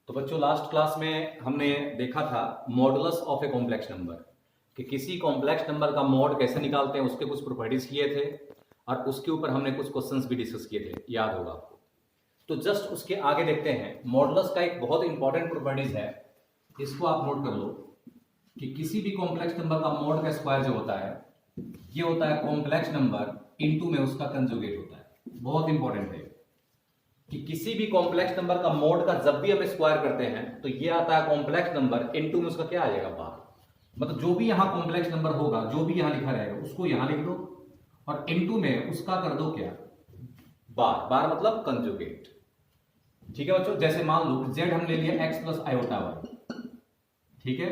तो बच्चों last class में हमने देखा था modulus of a complex number कि किसी कॉम्प्लेक्स नंबर का मॉड कैसे निकालते हैं, उसके कुछ प्रॉपर्टीज किए थे और उसके ऊपर हमने कुछ क्वेश्चंस भी डिस्कस किए थे, याद होगा आपको। तो जस्ट उसके आगे देखते हैं। मॉडुलस का एक बहुत इंपॉर्टेंट प्रॉपर्टीज है, इसको आप नोट कर लो कि किसी भी कॉम्प्लेक्स नंबर का मॉड का स्क्वायर जो होता है ये होता है कॉम्प्लेक्स नंबर इनटू में उसका कंजुगेट होता है। बहुत इंपॉर्टेंट है कि किसी भी कॉम्प्लेक्स नंबर का मॉड का जब भी हम स्क्वायर करते हैं तो ये आता है कॉम्प्लेक्स नंबर इनटू में उसका क्या आ जाएगा बार। मतलब जो भी यहां कॉम्प्लेक्स नंबर होगा, जो भी यहां लिखा रहेगा उसको यहां लिख दो और इनटू में उसका कर दो क्या बार। बार मतलब कंजुगेट। ठीक है बच्चों, जैसे मान लो z हम ले लिया x प्लस आयोटा वाई, ठीक है,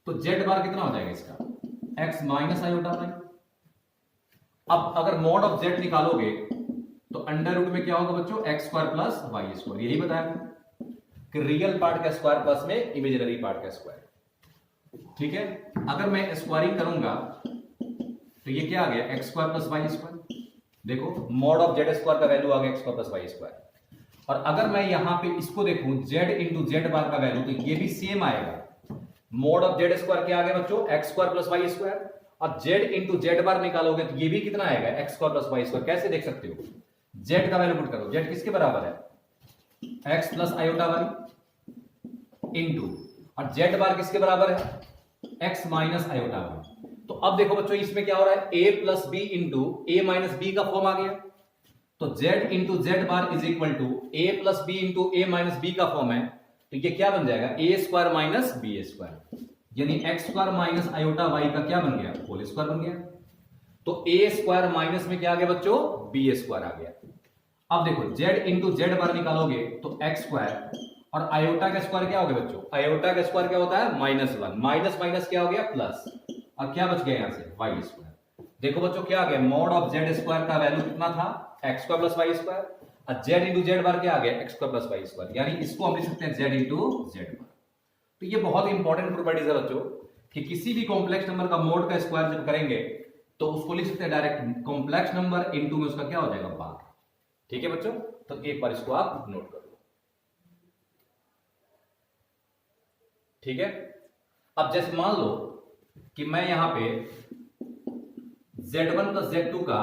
तो z बार कितना हो जाएगा इसका x माइनस आयोटा वाई। अब अगर मॉड ऑफ z निकालोगे तो अंडर रूट में क्या होगा बच्चों x square plus y square. यही बताया कि रियल पार्ट का स्क्वायर प्लस में इमेजिनरी पार्ट का स्क्वायर। ठीक है, अगर मैं स्क्वायरिंग करूंगा तो ये क्या आ गया x square plus y square. देखो मॉड ऑफ जेड स्क्वायर का वैल्यू आ गया x square plus y square. और अगर मैं यहां पे इसको देखूं जेड इंटू जेड बार का वैल्यू तो ये भी सेम आएगा। मॉड ऑफ जेड स्क्वायर क्या आ गया बच्चों x square plus y square, और जेड इंटू जेड बार निकालोगे तो ये भी कितना आएगा x square plus y square. कैसे देख सकते हो, z का वैल्यू पुट करो, z किसके बराबर है x plus iota y into और z बार किसके बराबर है x माइनस आयोटा वाई। तो अब देखो बच्चों इसमें क्या हो रहा है a plus b into a minus b का फॉर्म आ गया। तो z into z bar is equal to a plus b into a minus b का फॉर्म है। तो ये क्या बन जाएगा a square minus b square, यानी x square minus iota y का क्या बन गया होल स्क्वायर बन गया। तो a स्क्वायर माइनस में क्या आ गया बच्चों b स्क्वायर आ गया। अब देखो z इंटू जेड बार निकालोगे तो एक्स स्क्वायर और आयोटा का स्क्वायर क्या हो गया बच्चों, आयोटा का स्क्वायर क्या होता है माइनस वन, माइनस माइनस क्या हो गया प्लस, और क्या बच गया यहां से वाई स्क्वायर। देखो बच्चों क्या आ गया मॉड ऑफ जेड स्क्वायर का वैल्यू कितना था x square plus y square, और जेड इंटू जेड बार क्या आ गया x square plus y square, यानी इसको हम लिख सकते हैं जेड इंटू जेड बार। तो ये बहुत इंपॉर्टेंट प्रॉपर्टीज है बच्चों कि किसी भी कॉम्प्लेक्स नंबर का मॉड का स्क्वायर जब करेंगे तो उसको लिख सकते हैं डायरेक्ट कॉम्प्लेक्स नंबर इनटू में उसका क्या हो जाएगा बार। ठीक है बच्चों, तो एक बार इसको आप नोट कर लो। ठीक है, अब जैसे मान लो कि मैं यहां पे z1 प्लस z2 का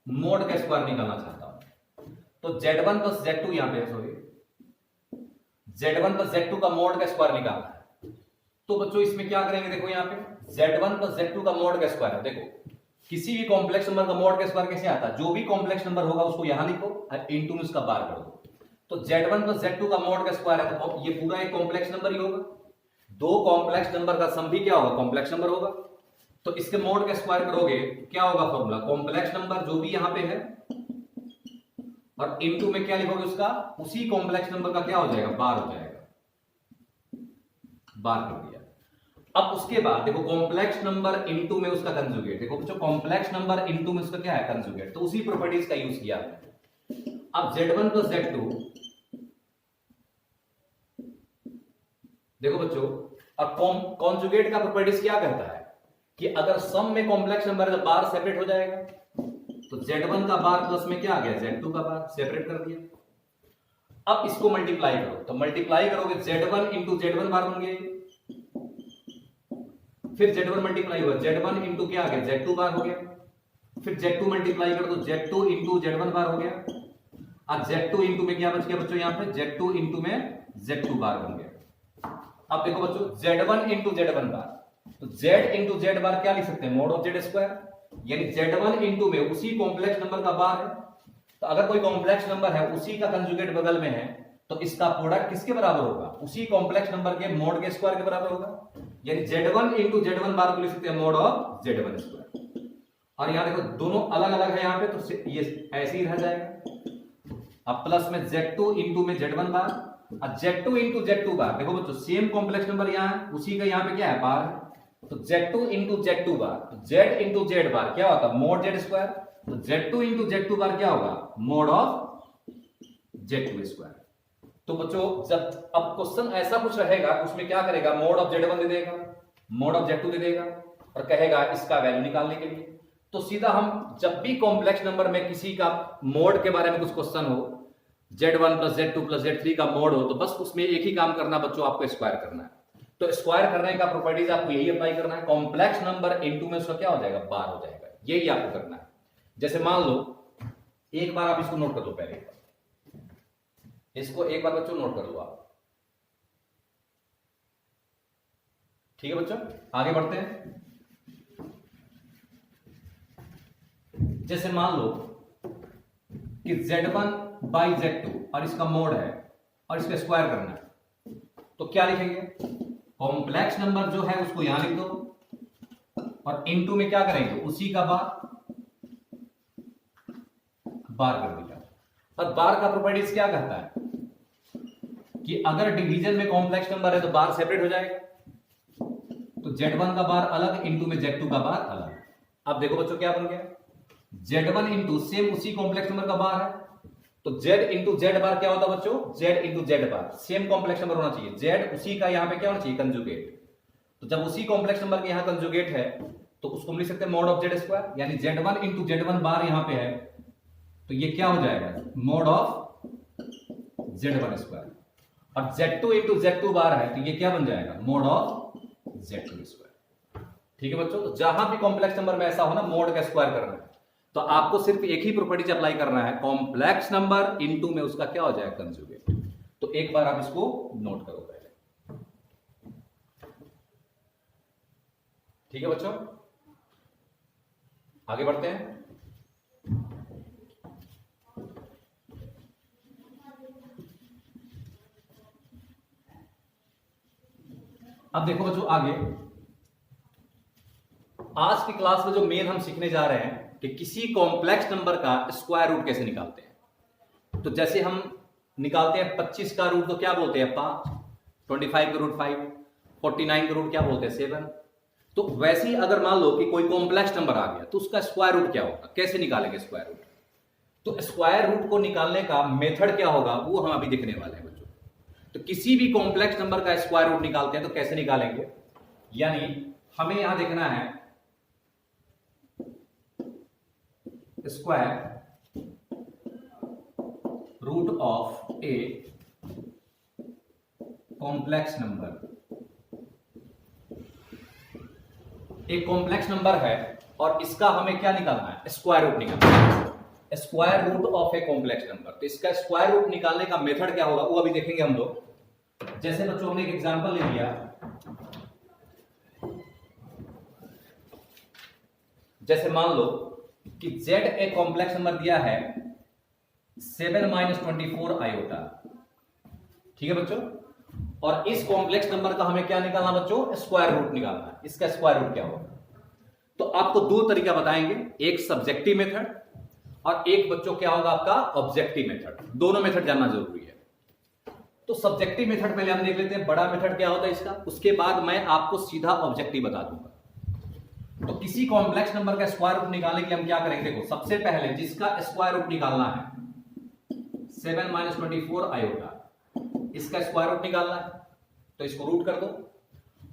मोड का स्क्वायर निकालना चाहता हूं। तो z1 प्लस z2 यहां पे सॉरी z1 प्लस z2 का मोड का स्क्वायर निकालना है। तो बच्चों इसमें क्या करेंगे, देखो यहां पे z1 प्लस z2 का मोड का स्क्वायर है। देखो किसी भी कॉम्प्लेक्स नंबर का मॉड का स्क्वायर कैसे आता है, जो भी कॉम्प्लेक्स नंबर होगा उसको यहां लिखो और इनटू में उसका बार कर दो। तो z1 प्लस z2 का मॉड का स्क्वायर है तो ये पूरा एक कॉम्प्लेक्स नंबर ही होगा। दो कॉम्प्लेक्स नंबर का सम भी क्या होगा कॉम्प्लेक्स नंबर होगा। तो इसके मॉड का स्क्वायर करोगे क्या होगा फॉर्मूला, कॉम्प्लेक्स नंबर जो भी यहां पे है और इनटू में क्या लिखोगे उसका उसी कॉम्प्लेक्स नंबर का क्या हो जाएगा बार हो जाएगा, बार कर दिया। अब उसके बाद देखो कॉम्प्लेक्स नंबर इनटू में उसका कंजुगेट, देखो बच्चों कॉम्प्लेक्स नंबर इनटू में उसका क्या है कंजुगेट, तो उसी प्रॉपर्टीज का यूज किया। अब z1 प्लस z2 देखो बच्चों, अब कॉन्जुगेट का प्रॉपर्टीज क्या कहता है कि अगर सम में कॉम्प्लेक्स नंबर का बार सेपरेट हो जाएगा तो z1 का बार प्लस में क्या आ गया z2 का बार सेपरेट कर दिया। अब इसको मल्टीप्लाई करो, तो मल्टीप्लाई करोगे z1 इंटू z1 बार बन गया, फिर z1 मल्टीप्लाई हुआ z1 इंटू क्या आ गया z2 बार हो गया, फिर z2 मल्टीप्लाई कर दो z2 इंटू z1 बार हो गया, और z2 इंटू में क्या बच गया बच्चों यहां पे z2 इंटू में z2 बार बन गया। अब देखो बच्चों z1 इंटू z1 बार, तो z इंटू z बार क्या लिख सकते हैं मॉड ऑफ z स्क्वायर, यानी z1 इंटू में उसी कॉम्प्लेक्स नंबर का बार है। तो अगर कोई कॉम्प्लेक्स नंबर है उसी का कंजुगेट बगल में है तो इसका प्रोडक्ट किसके बराबर होगा, उसी कॉम्प्लेक्स नंबर के मॉड के स्क्वायर के बराबर होगा, यानी z1 इंटू z1 बार को लिख सकते हैं मॉड ऑफ z1 स्क्वायर। और यहां देखो दोनों अलग अलग है यहां पे तो ये ऐसे ही रह जाएगा। अब प्लस में z2 इंटू में z1 बार और z2 इंटू z2 बार, देखो बच्चों सेम कॉम्प्लेक्स नंबर यहां है उसी का यहां पे क्या है बार है। तो z2 इंटू z2 बार, तो z इंटू z बार क्या होगा मॉड z स्क्वायर, तो z2 इंटू z2 बार क्या होगा मॉड ऑफ z2 स्क्वायर। तो बच्चों जब अब क्वेश्चन ऐसा कुछ रहेगा उसमें क्या करेगा मॉड ऑफ z1 दे देगा, मॉड ऑफ z2 दे देगा और कहेगा इसका वैल्यू निकालने के लिए। तो सीधा हम जब भी कॉम्प्लेक्स नंबर में किसी का मॉड के बारे में कुछ क्वेश्चन हो Z1 plus Z2 plus Z3 का मोड हो, तो बस उसमें एक ही काम करना बच्चों, आपको स्क्वायर करना है। तो स्क्वायर करने का प्रॉपर्टीज आपको यही अप्लाई करना है। कॉम्प्लेक्स नंबर इनटू में उसका क्या हो जाएगा, बार हो जाएगा। यही आपको करना है। जैसे मान लो, एक बार आप इसको नोट कर लो, पहले एक बार इसको एक बार बच्चों नोट कर लो आप। ठीक है बच्चों, आगे बढ़ते हैं। जैसे मान लो कि Z1 बाई Z2 और इसका मोड है और इसका स्क्वायर करना है, तो क्या लिखेंगे, कॉम्प्लेक्स नंबर जो है उसको यहां लिख दो और इनटू में क्या करेंगे, उसी का बार कर दिया। और बार का प्रॉपर्टीज क्या कहता है कि अगर डिवीजन में कॉम्प्लेक्स नंबर है तो बार सेपरेट हो जाएगा, तो Z1 का बार अलग, इनटू में Z2 का बार अलग। अब देखो बच्चों क्या बन गया, Z1 इंटू सेम उसी कॉम्प्लेक्स नंबर का बार है, तो Z इंटू Z बार क्या होता है बच्चों, Z इंटू Z बार, सेम कॉम्प्लेक्स नंबर होना चाहिए। Z उसी का यहां पे क्या होना चाहिए, कंजुगेट। तो जब उसी कॉम्प्लेक्स नंबर के यहां कंजुगेट है तो उसको हम लिख सकते हैं मोड ऑफ Z स्क्वायर, यानी Z1 इंटू Z1 बार यहां पे है, तो ये क्या हो जाएगा, मोड ऑफ Z1 स्क्वायर। और Z2 इंटू Z2 बार है, तो ये क्या बन जाएगा, मोड ऑफ Z2 स्क्वायर। ठीक है बच्चों, तो जहां भी कॉम्प्लेक्स नंबर में ऐसा हो ना, मोड का स्क्वायर करना है, तो आपको सिर्फ एक ही प्रॉपर्टीज अप्लाई करना है, कॉम्प्लेक्स नंबर इनटू में उसका क्या हो जाएगा, कंजुगेट। तो एक बार आप इसको नोट करो पहले। ठीक है बच्चों, आगे बढ़ते हैं। अब देखो बच्चों, आगे आज की क्लास में जो मेन हम सीखने जा रहे हैं कि किसी कॉम्प्लेक्स नंबर का स्क्वायर रूट कैसे निकालते हैं। तो जैसे हम निकालते हैं 25 का रूट तो क्या बोलते हैं, 5, 25 का रूट 5, 49 का रूट क्या बोलते हैं, 7। तो वैसे ही अगर मान लो कि कोई कॉम्प्लेक्स नंबर आ गया तो उसका स्क्वायर रूट क्या होगा, कैसे निकालेंगे स्क्वायर रूट। तो स्क्वायर रूट को निकालने का मेथड क्या होगा वो हम अभी देखने वाले हैं बच्चों। तो किसी भी कॉम्प्लेक्स नंबर का स्क्वायर रूट निकालते हैं तो कैसे निकालेंगे, यानी हमें यहां देखना है square root of a complex number. एक कॉम्प्लेक्स नंबर है और इसका हमें क्या निकालना है, स्क्वायर रूट निकालना है, square root of a complex number. तो इसका स्क्वायर रूट निकालने का मेथड क्या होगा वो अभी देखेंगे हम लोग। जैसे बच्चों हमने एक एग्जांपल ले लिया, जैसे मान लो कि Z एक कॉम्प्लेक्स नंबर दिया है 7 - 24 आयोटा। ठीक है बच्चों, और इस कॉम्प्लेक्स नंबर का हमें क्या निकालना बच्चों, स्क्वायर रूट निकालना है। इसका स्क्वायर रूट क्या होगा, तो आपको दो तरीका बताएंगे, एक सब्जेक्टिव मेथड और एक बच्चों क्या होगा आपका ऑब्जेक्टिव मेथड। दोनों मेथड जानना जरूरी है। तो सब्जेक्टिव मेथड पहले हम देख लेते हैं, बड़ा मेथड क्या होता है इसका, उसके बाद मैं आपको सीधा ऑब्जेक्टिव बता दूंगा। तो किसी कॉम्प्लेक्स नंबर का स्क्वायर रूट निकालने के लिए हम क्या करेंगे, देखो सबसे पहले जिसका स्क्वायर रूट निकालना है 7 - 24 आयोटा, इसका स्क्वायर रूट निकालना है, तो इसको रूट कर दो।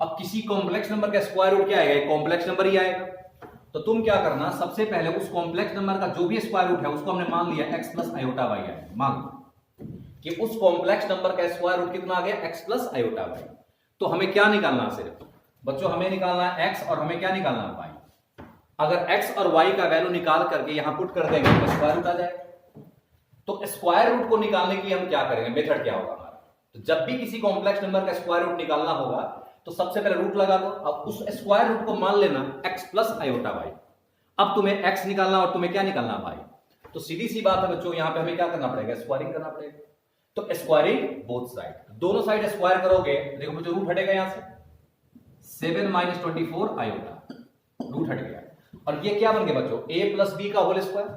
अब किसी कॉम्प्लेक्स नंबर का स्क्वायर रूट क्या आएगा, कॉम्प्लेक्स नंबर ही आएगा। तो तुम क्या करना, सबसे पहले उस कॉम्प्लेक्स नंबर का जो भी स्क्वायर रूट है उसको हमने मान लिया x प्लस आयोटा वाई है। मान लो कि उस कॉम्प्लेक्स नंबर का स्क्वायर रूट कितना आ गया, x प्लस आयोटा वाई। तो हमें क्या निकालना है, सिर्फ बच्चों हमें निकालना है x और हमें क्या निकालना है, y। अगर x और y का वैल्यू निकाल करके यहां पुट कर देंगे तो स्क्वायर रूट आ जाएगा। तो स्क्वायर रूट को निकालने के लिए हम क्या करेंगे, मेथड क्या होगा हमारा, तो जब भी किसी कॉम्प्लेक्स नंबर का स्क्वायर रूट निकालना होगा तो सबसे पहले रूट लगा दो। अब उस स्क्वायर रूट को मान लेना x प्लस आयोटा वाई। अब तुम्हें x निकालना और तुम्हें क्या निकालना y। तो सीधी सी बात है बच्चों, यहां पे हमें क्या करना पड़ेगा, स्क्वायरिंग करना पड़ेगा। तो स्क्वायरिंग बोथ साइड, दोनों साइड स्क्वायर करोगे, देखो बच्चों रूट हटेगा यहां से 7 - 24 आयोटा, रूट हट गया। और ये क्या बन गया बच्चों, a प्लस बी का होल स्क्वायर,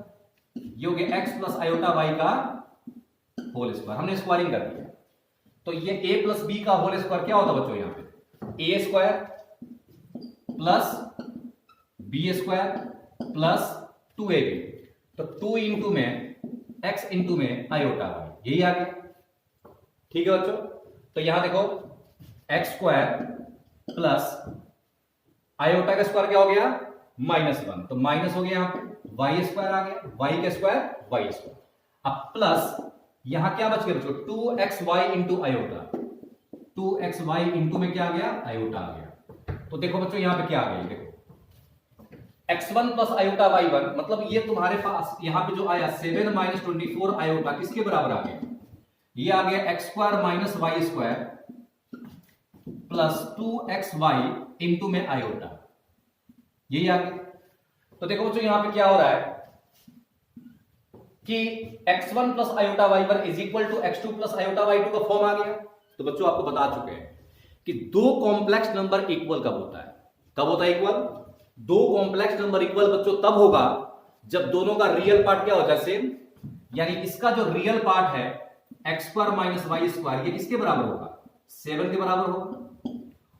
ये हो गया x प्लस आयोटा वाई का होल स्क्वायर। हमने स्क्वायरिंग कर दिया। तो ये a प्लस बी का होल स्क्वायर क्या होता बच्चों, यहां पे a square plus b square plus 2ab। तो 2 इंटू में x इंटू में आयोटा वाई, यही आ गया। ठीक है बच्चों, तो यहां देखो x स्क्वायर प्लस आयोटा का स्क्वायर क्या हो गया, -1, तो माइनस हो गया यहां पे, y स्क्वायर आ गया, y का स्क्वायर y स्क्वायर। अब प्लस यहां क्या बच गया बच्चों, 2xy into iota, 2xy into में क्या आ गया, आयोटा आ गया। तो देखो बच्चों यहां पे क्या आ गया, देखो x1 प्लस आयोटा y1, मतलब ये तुम्हारे पास यहां पे जो आया 7 माइनस 24 आयोटा किसके बराबर आ गया, ये आ गया x square minus y square plus 2xy into में आयोटा, यही आ गया। तो देखो बच्चों यहां पे क्या हो रहा है कि x1 plus iota y1 is equal to x2 plus iota y2 का फॉर्म आ गया। तो बच्चों आपको बता चुके हैं कि दो कॉम्प्लेक्स नंबर इक्वल कब होता है, कब होता है इक्वल, दो कॉम्प्लेक्स नंबर इक्वल बच्चों तब होगा जब दोनों का रियल पार्ट क्या होता है, सेम। यानी इसका जो रियल पार्ट है x square minus y square, ये किसके बराबर होगा, 7 के बराबर होगा।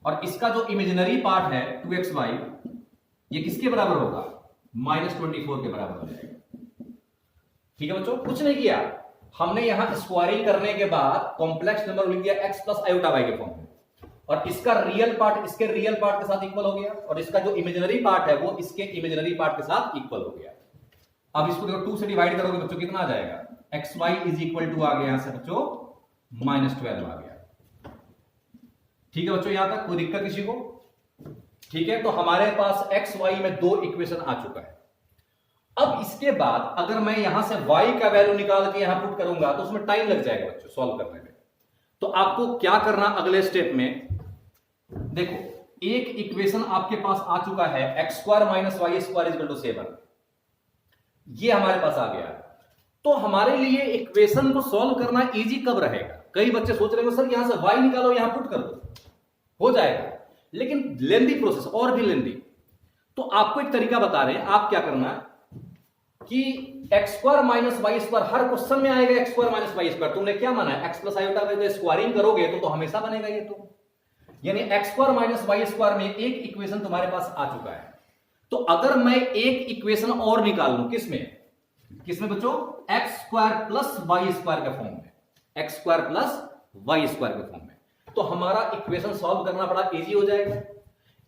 और इसका जो इमेजिनरी पार्ट है 2xy, ये किसके बराबर होगा, -24 के बराबर हो जाएगा। ठीक है बच्चों, कुछ नहीं किया हमने, यहां स्क्वायरिंग करने के बाद कॉम्प्लेक्स नंबर लिख दिया x प्लस आयोटा वाई के फॉर्म में, और इसका रियल पार्ट इसके रियल पार्ट के साथ इक्वल हो गया, और इसका जो इमेजिनरी पार्ट है वो इसके इमेजिनरी पार्ट के साथ इक्वल हो गया। अब इसको देखो 2 से डिवाइड करोगे बच्चों कितना आ जाएगा, xy इज इक्वल टू आ गया यहां से बच्चों -12 आ गया। ठीक है बच्चों, यहां तक कोई दिक्कत किसी को, ठीक है। तो हमारे पास xy में दो इक्वेशन आ चुका है। अब इसके बाद अगर मैं यहां से y का वैल्यू निकाल के यहां पुट करूंगा तो उसमें टाइम लग जाएगा बच्चों सॉल्व करने में। तो आपको क्या करना अगले स्टेप में, देखो एक इक्वेशन आपके पास आ चुका है x square minus y square is equal to 7, ये हमारे पास आ गया। तो हमारे लिए इक्वेशन को सॉल्व करना इजी कब रहेगा, कई बच्चे सोच रहे हो सर यहां से y निकालो यहां पुट कर दो, हो जाएगा, लेकिन लेंदी प्रोसेस और भी लेंदी। तो आपको एक तरीका बता रहे हैं, आप क्या करना कि x square minus y square हर क्वेश्चन में आएगा, x square minus y square, तुमने क्या माना है एक्स प्लस आयोटा में स्क्वायरिंग करोगे तो हमेशा बनेगा ये, तो यानी x square minus y square में एक इक्वेशन तुम्हारे पास आ चुका है। तो अगर मैं एक इक्वेशन और निकाल लूं किसमें बच्चों, x square plus y square के फॉर्म में, x square plus y square के फॉर्म में, तो हमारा इक्वेशन सॉल्व करना बड़ा इजी हो जाएगा।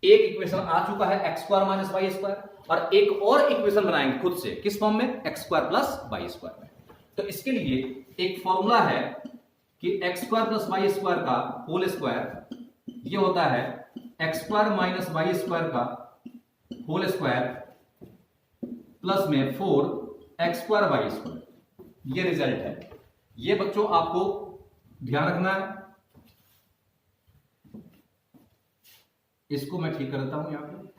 एक इक्वेशन आ चुका है x square minus y square, और एक और इक्वेशन बनाएंगे खुद से, किस फॉर्म में, x square plus y square में। तो इसके लिए एक फॉर्मूला है कि x square plus y square का होल स्क्वायर, ये होता है x square minus y square का होल स्क्वायर प्लस में 4 एक्स स्क्वायर वाई स्क्वायर, ये रिजल्ट है। ये बच्चों आपको ध्यान रखना है। इसको मैं ठीक कर देता हूं यहां पे,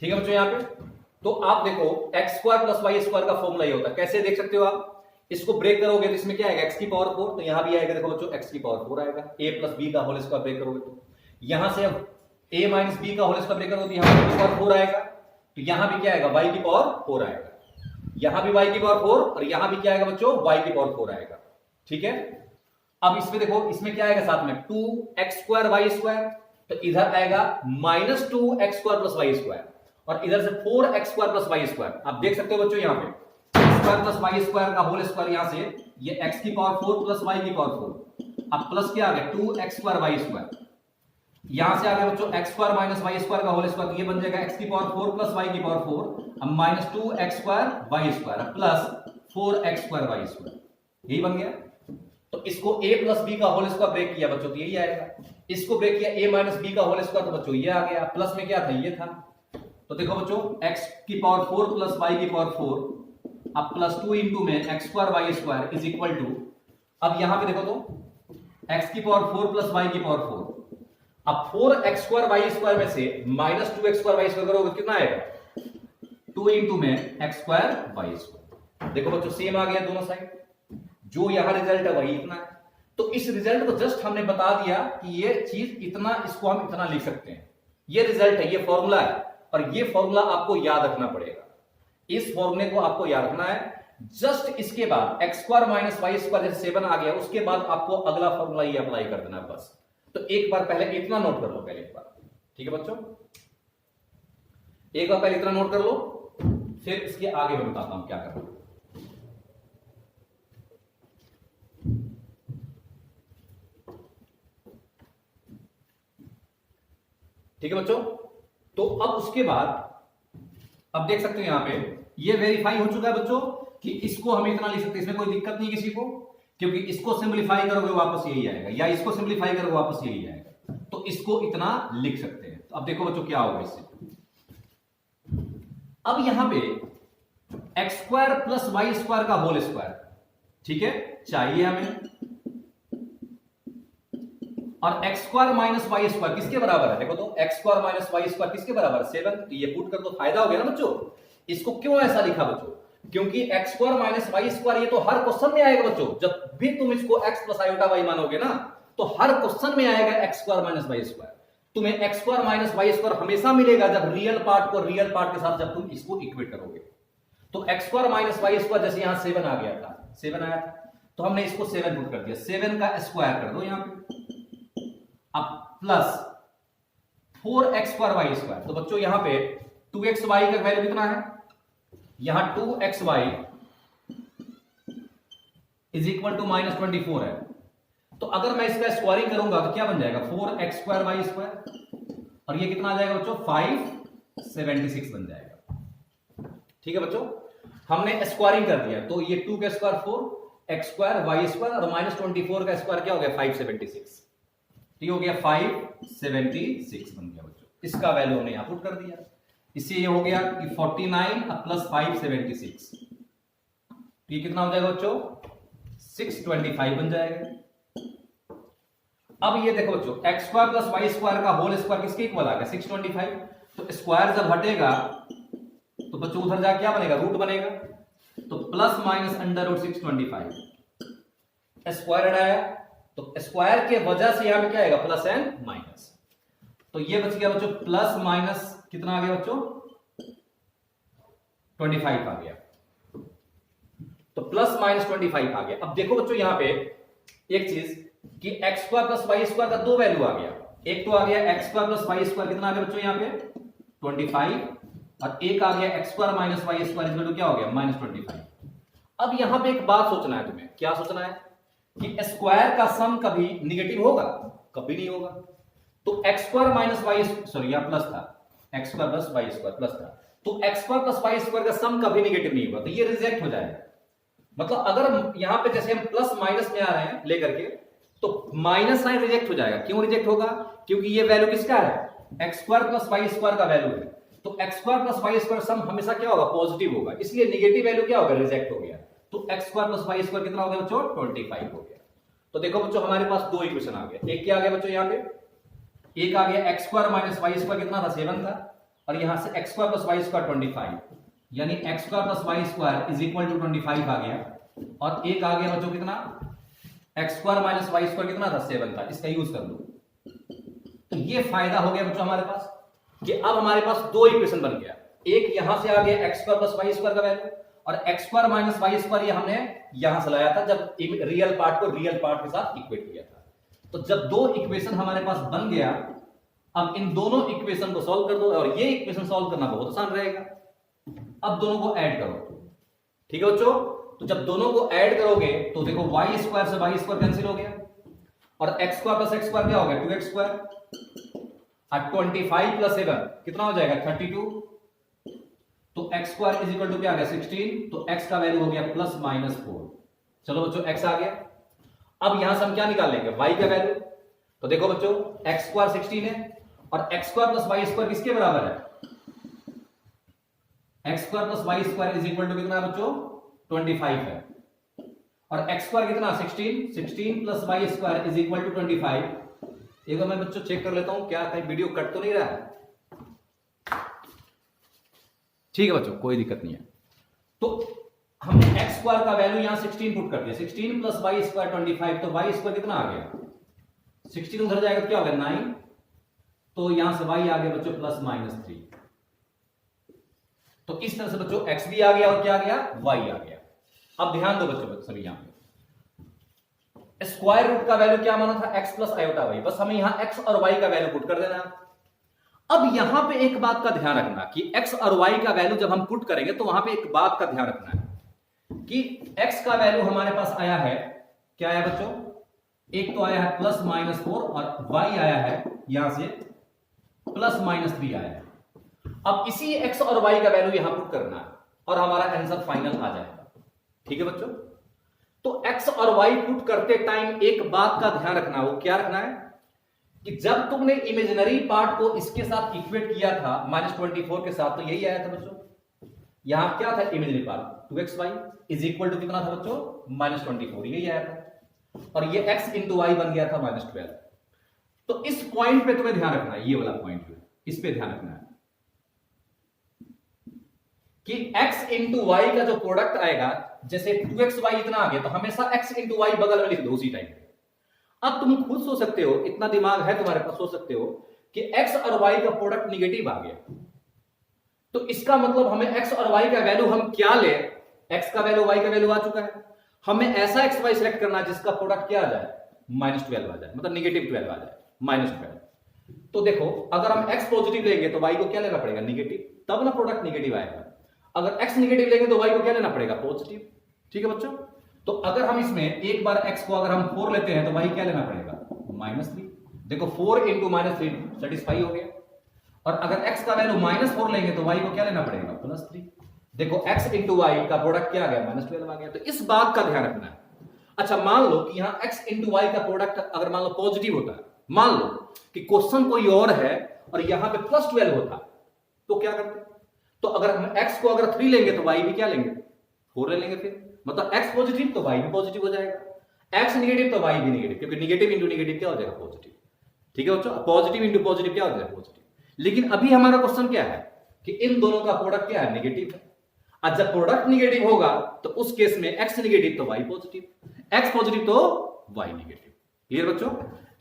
ठीक है बच्चों। यहां पे तो आप देखो x square plus y square का फॉर्मूला ये होता है, कैसे देख सकते हो आप, इसको ब्रेक करोगे तो इसमें क्या आएगा, एक्स की पावर 4, तो यहां भी आएगा, देखो बच्चों एक्स की पावर 4 आएगा। ए प्लस बी का होल स्क्वायर ब्रेक करोगे तो यहां से ए माइनस बी का होल स्क्वायर ब्रेक करोगे तो यहां की पावर 4 आएगा, तो यहां भी क्या आएगा, वाई की पावर 4 आएगा, यहां भी वाई की पावर 4, और यहां भी क्या आएगा बच्चों, वाई की पावर 4 आएगा। ठीक है, अब इसमें देखो इसमें क्या आएगा साथ में 2x स्क्वायर वाई स्क्वायर, तो इधर आएगा -2x square plus y square, और इधर से 4x square plus y square. आप देख सकते हो बच्चों यहां पे स्क्वायर प्लस वाई स्क्वायर का होल स्क्वायर, यहां से ये x की पावर 4 प्लस y की पावर 4, अब प्लस क्या आ गया 2x स्क्वायर वाई स्क्वायर, यहां से आ गया बच्चों x square minus y square का होल स्क्वायर, ये बन जाएगा x की पावर 4 प्लस y की पावर 4, अब -2x square y square plus 4x square y square, यही बन गया। तो इसको a प्लस बी का होल स्क्वायर ब्रेक किया बच्चों तो यही आएगा, इसको ब्रेक किया a माइनस बी का होल स्क्वायर तो बच्चों ये आ गया, प्लस में क्या था, ये था। तो देखो बच्चों x की पावर 4 प्लस y की पावर 4, अब प्लस 2 इंटू में x square y square is equal to, अब यहां पे देखो तो x की पावर 4 प्लस y की पावर 4, अब 4x स्क्वायर वाई स्क्वायर में से -2x स्क्वायर वाई स्क्वायर करोगे कितना आएगा, 2 इंटू में एक्स स्क्वायर वाई स्क्वायर। देखो बच्चों सेम आ गया दोनों साइड, जो यहां रिजल्ट है वही इतना है। तो इस रिजल्ट को जस्ट हमने बता दिया कि ये चीज इतना, इसको हम इतना लिख सकते हैं, ये रिजल्ट है, ये फॉर्मूला है, और ये फॉर्मूला आपको याद रखना पड़ेगा। इस फॉर्मूले को आपको याद रखना है। जस्ट इसके बाद x square minus y square जैसे 7 आ गया, उसके बाद आपको अगला फॉर्मूला ये अप्लाई कर देना है बस। तो एक बार पहले इतना नोट कर लो, पहले एक बार, ठीक है बच्चों, एक बार पहले इतना नोट कर लो, फिर इसके आगे मैं बताता हूं क्या करना। ठीक है बच्चों, तो अब उसके बाद अब देख सकते हो यहां पे ये वेरीफाई हो चुका है बच्चों कि इसको हम इतना लिख सकते हैं, इसमें कोई दिक्कत नहीं किसी को, क्योंकि इसको सिंपलीफाई करोगे वापस यही आएगा, या इसको सिंपलीफाई करोगे वापस यही आएगा, तो इसको इतना लिख सकते हैं। तो अब देखो बच्चों क्या होगा इससे। अब यहां पे x square plus y square का होल स्क्वायर, ठीक है, चाहिए हमें, और x square minus y square किसके बराबर है? देखो तो x square minus y square किसके बराबर है? 7। ये पुट कर दो, फायदा हो गया ना बच्चों। इसको क्यों ऐसा लिखा बच्चों? क्योंकि x square minus y square ये तो हर क्वेश्चन में आएगा बच्चों। जब भी तुम इसको एक्स प्लस आयोटा वाई मानोगे ना, तो हर क्वेश्चन में आएगा x square minus y square. तुम्हें x square minus y square हमेशा मिलेगा जब रियल पार्ट को रियल पार्ट के साथ जब तुम इसको इक्वेट करोगे। तो x square minus y square, जैसे यहां 7 आ गया था, 7 आया था, तो हमने इसको 7 पुट कर दिया, 7 का स्क्वायर कर दो यहां पे, अब plus 4x square y square. तो बच्चों यहां पे 2xy का वैल्यू कितना है? यहां 2xy इज इक्वल टू -24 है। तो अगर मैं इसका स्क्वायरिंग करूंगा तो क्या बन जाएगा? 4x स्क्वायर वाई स्क्वायर, और ये कितना आ जाएगा बच्चों? 576 बन जाएगा। ठीक है बच्चों, हमने स्क्वायरिंग कर दिया, तो ये 2 का square 4, x square y square, और -24 का स्क्वायर क्या हो गया? 576। ये हो गया 576 बन गया बच्चों। इसका वैल्यू हमने यहां पुट कर दिया। इससे ये हो गया कि 49 प्लस 576, तो ये कितना हो जाएगा बच्चों? 625 बन जाएगा। अब ये देखो बच्चों, x square plus y square का होल स्क्वायर किसके इक्वल आ गया? 625। तो स्क्वायर जब हटेगा तो बच्चों उधर जाके क्या बनेगा? रूट बनेगा। तो plus minus under root 625, square हटाया तो स्क्वायर के वजह से यहां पे क्या आएगा? Plus and minus. तो ये बच गया बच्चों प्लस माइनस कितना आ गया बच्चों? 25 आ गया। तो प्लस माइनस 25 आ गया। अब देखो बच्चों यहां पे एक चीज कि x square plus y square का दो वैल्यू आ गया। एक तो आ गया x square plus y square, कितना आ गया बच्चों यहां पे? 25, और एक आ गया x square minus y square, equal to क्या हो गया? -25। अब यहां पे एक बात सोचना है तुम्हें। क्या सोचना है? कि स्क्वायर का सम कभी निगेटिव होगा? कभी नहीं होगा। तो x square minus y, sorry यहां प्लस था, x square plus y square plus था, तो x square plus y square का सम कभी निगेटिव नहीं होगा, तो ये रिजेक्ट हो जाएगा। मतलब अगर यहां पे जैसे हम प्लस माइनस में आ रहे हैं लेकर के, तो माइनस साइन रिजेक्ट हो जाएगा। क्यों रिजेक्ट होगा? क्योंकि ये वैल्यू किसका है? X square plus y square का वैल्यू है। तो x square plus y square sum हमेशा क्या होगा? पॉजिटिव होगा, इसलिए नेगेटिव वैल्यू क्या होगा? रिजेक्ट हो गया। तो x square plus y square कितना हो गया बच्चों? 25 हो गया। तो देखो बच्चों हमारे पास दो इक्वेशन आ गए। एक क्या आ गया बच्चों यहां पे? एक आ गया x square minus y square, कितना था? 7 था, और यहां से x square plus y square 25, यानी x square plus y square is equal to 25 आ गया। और एक आ गया बच्चों कितना? X square minus y square कितना था? 7 था। इसका यूज कर लो। तो ये फायदा हो गया बच्चों हमारे पास कि अब हमारे पास दो इक्वेशन बन गया। एक यहां से आ गया x square plus y square का वैल्यू, और x square minus y square ये हमने यहां से लाया था जब रियल पार्ट को रियल पार्ट के साथ इक्वेट किया था। तो जब दो इक्वेशन हमारे पास बन गया, अब इन दोनों इक्वेशन को सॉल्व कर दो, और ये इक्वेशन सॉल्व करना बहुत आसान रहेगा। अब दोनों को ऐड करो, ठीक है बच्चों? तो जब दोनों को ऐड करोगे तो देखो वाई स्क्वायर से वाई स्क्वायर कैंसिल हो गया, और x square plus x square क्या हो गया? 2x स्क्वायर, और 25 प्लस 7 कितना हो जाएगा? 32। तो x square is equal to क्या आ गया? 16। तो x का वैल्यू हो गया प्लस माइनस 4। चलो बच्चों x आ गया। अब यहां से हम क्या निकाल लेंगे? y का वैल्यू। तो देखो बच्चों x स्क्वायर 16 है, और x square plus y square किसके बराबर है? x square plus y square is equal to कितना है बच्चों? 25 है, और x स्क्वायर कितना? 16 plus y square is equal to 25। एक बार मैं बच्चों चेक कर लेता हूं क्या कहीं वीडियो कट तो नहीं रहा है। ठीक है बच्चों, कोई दिक्कत नहीं है। तो हमने एक्स स्क्वायर का वैल्यू यहां 16 पुट कर दिया, 16 प्लस वाई स्क्वायर 25, तो वाई स्क्वायर कितना आ गया? 16 उधर जाएगा तो क्या होगा? 9। तो यहां से वाई आ गया बच्चों प्लस माइनस 3। तो इस तरह से बच्चों एक्स भी आ गया, और क्या आ गया? वाई आ गया। अब ध्यान दो बच्चों सभी, यहां पे स्क्वायर रूट का वैल्यू क्या माना था? X plus iota y. बस हमें यहां एक्स और वाई का वैल्यू पुट कर देना है। अब यहां पे एक बात का ध्यान रखना कि x और y का वैल्यू जब हम पुट करेंगे तो वहां पे एक बात का ध्यान रखना है कि x का वैल्यू हमारे पास आया है, क्या आया बच्चों? एक तो आया है प्लस माइनस 4, और y आया है यहां से प्लस माइनस 3 आया है। अब इसी x और y का वैल्यू यहां पुट करना है, और हमारा आंसर फाइनल आ जाएगा। ठीक है बच्चों, तो x और y पुट करते टाइम एक बात का ध्यान रखना, वो क्या रखना है कि जब तुमने इमेजिनरी पार्ट को इसके साथ इक्वेट किया था -24 के साथ, तो यही आया था बच्चों। यहां क्या था imaginary part 2xy is equal to कितना था बच्चों -24, यही आया था, और ये x इंटू वाई बन गया था -12। तो इस पॉइंट पे तुम्हें ध्यान रखना है, ये वाला पॉइंट है, इस पे ध्यान रखना है कि x इंटू वाई का जो प्रोडक्ट आएगा, जैसे 2xy इतना आ गया तो हमेशा x इंटू वाई बगल में लिख दो उसी टाइम पे। अब तुम खुद सोच सकते हो, इतना दिमाग है तुम्हारे पास, सोच सकते हो कि x और y का प्रोडक्ट निगेटिव आ गया, तो इसका मतलब हमें x और y का वैल्यू हम क्या ले, x का वैल्यू y का वैल्यू आ चुका है, हमें ऐसा xy सिलेक्ट करना है जिसका प्रोडक्ट क्या आ जाए -12 आ जाए, मतलब -12 आ जाए, -12। तो देखो अगर हम x पॉजिटिव लेंगे तो y को क्या लेना पड़ेगा निगेटिव, तब ना प्रोडक्ट निगेटिव आएगा। अगर x निगेटिव लेंगे तो y को क्या लेना पड़ेगा पॉजिटिव। ठीक है बच्चों, तो अगर हम इसमें एक बार x को अगर हम 4 लेते हैं तो y क्या लेना पड़ेगा -3। देखो 4 इंटू -3 सेटिस्फाई हो गया, और अगर x का वैल्यू -4 लेंगे तो y को क्या लेना पड़ेगा +3। देखो x इंटू वाई का प्रोडक्ट क्या आ गया -12 आ गया। तो इस बात का ध्यान रखना है। अच्छा मान लो कि यहां x इंटू वाई का प्रोडक्ट अगर मान लो पॉजिटिव होता है, मान लो कि क्वेश्चन कोई और है और यहां पे +12 होता, तो क्या करते, तो अगर हम x को अगर 3 लेंगे तो y भी क्या लेंगे 4 ले लेंगे, फिर मतलब x पॉजिटिव तो y भी पॉजिटिव हो जाएगा, x निगेटिव तो y भी निगेटिव, क्योंकि निगेटिव इंटू निगेटिव क्या हो जाएगा पॉजिटिव। ठीक है बच्चों, पॉजिटिव इंटू पॉजिटिव क्या हो जाएगा पॉजिटिव। लेकिन अभी हमारा क्वेश्चन क्या है कि इन दोनों का प्रोडक्ट क्या है निगेटिव है, और जब प्रोडक्ट निगेटिव होगा तो उस केस में x निगेटिव तो y पॉजिटिव, x पॉजिटिव तो y निगेटिव। क्लियर बच्चों,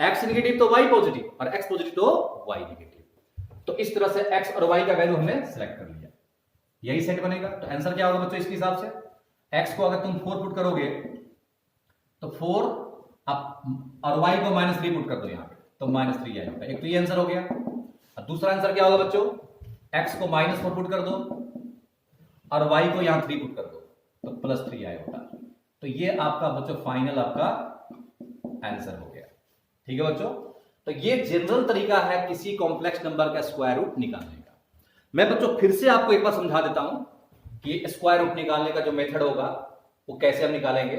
x निगेटिव तो y पॉजिटिव और x पॉजिटिव तो y निगेटिव। तो इस तरह से x और y का वैल्यू हमने सेलेक्ट कर लिया, यही सेट बनेगा। तो आंसर क्या होगा बच्चों इसके हिसाब से, x को अगर तुम 4 पुट करोगे तो 4 और y को -3 पुट कर दो यहां पे, तो -3 आएगा। एक तो ये आंसर हो गया। और दूसरा आंसर क्या होगा बच्चों, x को -4 पुट कर दो और y को यहां 3 पुट कर दो तो +3 आएगा। तो ये आपका बच्चों फाइनल आपका आंसर हो गया। ठीक है बच्चों, तो ये जनरल तरीका है किसी कॉम्प्लेक्स नंबर का स्क्वायर रूट निकालने का। मैं बच्चों फिर से आपको एक बार समझा देता हूं कि स्क्वायर रूट निकालने का जो मेथड होगा वो कैसे हम निकालेंगे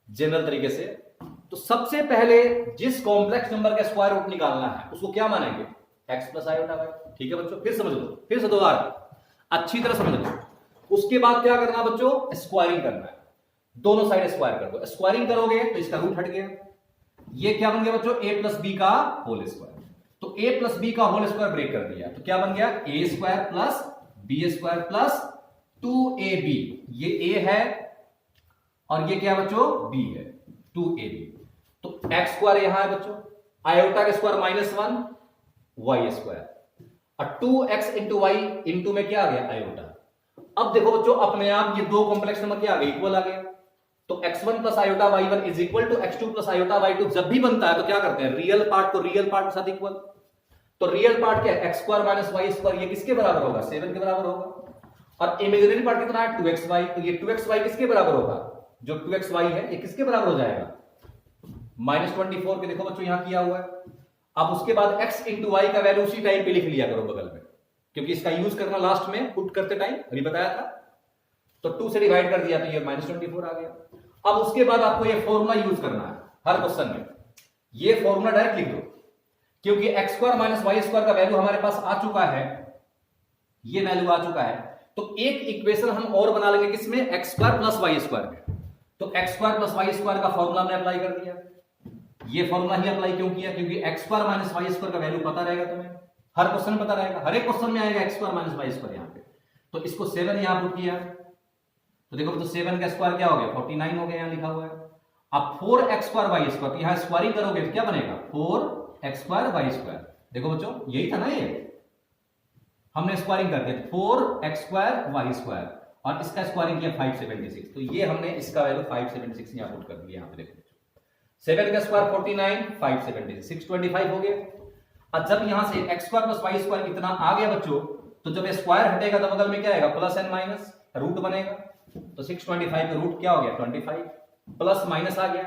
जनरल तरीके से। तो सबसे पहले जिस कॉम्प्लेक्स नंबर का स्क्वायर रूट निकालना है उसको क्या मानेंगे x प्लस आयोटा वाई। ठीक है बच्चों, फिर समझ लो, फिर से दोबारा अच्छी तरह समझ लो। उसके बाद क्या करना बच्चों, स्क्वायरिंग करना है, दोनों साइड स्क्वायर कर दो। स्क्वायरिंग करोगे तो इसका रूट हट गया, ये क्या बन गया बच्चों a प्लस बी का होल स्क्वायर। तो a प्लस बी का होल स्क्वायर ब्रेक कर दिया तो क्या बन गया a square plus b square plus 2ab। ये a है और ये क्या बच्चों b है 2ab। तो x स्क्वायर यहां है बच्चों, आयोटा का स्क्वायर -1 y स्क्वायर, और 2x इंटू वाई इंटू में क्या आ गया आयोटा। अब देखो बच्चों अपने आप ये दो कॉम्प्लेक्स नंबर क्या आ गए इक्वल आ गए। तो x1 plus iota y1 is equal to x2 plus iota y2। जब भी बनता है तो क्या करते हैं रियल पार्ट को रियल पार्ट के साथ इक्वल। तो रियल पार्ट क्या है x square minus y square, ये किसके बराबर होगा 7 के बराबर होगा। और इमेजिनरी पार्ट कितना है 2xy, तो ये 2xy किसके बराबर होगा, जो 2xy है ये किसके बराबर हो जाएगा -24 के। देखो बच्चों यहां किया हुआ है। अब उसके बाद x इंटू वाई का वैल्यू उसी टाइम पे लिख लिया करो बगल में, क्योंकि इसका यूज करना लास्ट में पुट करते टाइम अभी बताया था। तो 2 से डिवाइड कर दिया तो ये -24 आ गया। अब उसके बाद आपको ये फॉर्मूला यूज करना है हर क्वेश्चन में, ये फॉर्मूला डायरेक्ट लिख दो, क्योंकि x square minus y square का वैल्यू हमारे पास आ चुका है, ये वैल्यू आ चुका है। तो एक इक्वेशन हम और बना लेंगे किसमें x square plus y square में। तो x square plus y square का फॉर्मूला हमने अप्लाई कर दिया। ये फॉर्मूला ही अप्लाई क्यों किया, क्योंकि x square minus y square का वैल्यू पता रहेगा तुम्हें, हर क्वेश्चन में पता रहेगा, हर एक क्वेश्चन में आएगा x square minus y square यहां पे। तो इसको 7 यहां पुट किया तो देखो तो 7 का स्क्वायर क्या हो गया 49 हो गया, यहां लिखा हुआ है। अब 4x स्क्वायर वाई स्क्वायर, तो यहां स्क्वायरिंग करोगे तो क्या बनेगा 4x स्क्वायर वाई स्क्वायर। देखो बच्चों यही था ना, ये हमने स्क्वायरिंग कर दिया 4x स्क्वायर वाई स्क्वायर और इसका स्क्वायरिंग किया 576। तो ये हमने इसका वैल्यू 576 यहां पुट कर दिया। यहां पे देखो 7 का स्क्वायर 49 576 625 हो गया। और जब यहां से x square plus y square इतना आ गया बच्चों, तो जब स्क्वायर हटेगा तो बगल में क्या आएगा प्लस एंड माइनस, रूट बनेगा। तो 625 का रूट क्या हो गया 25, प्लस माइनस आ गया।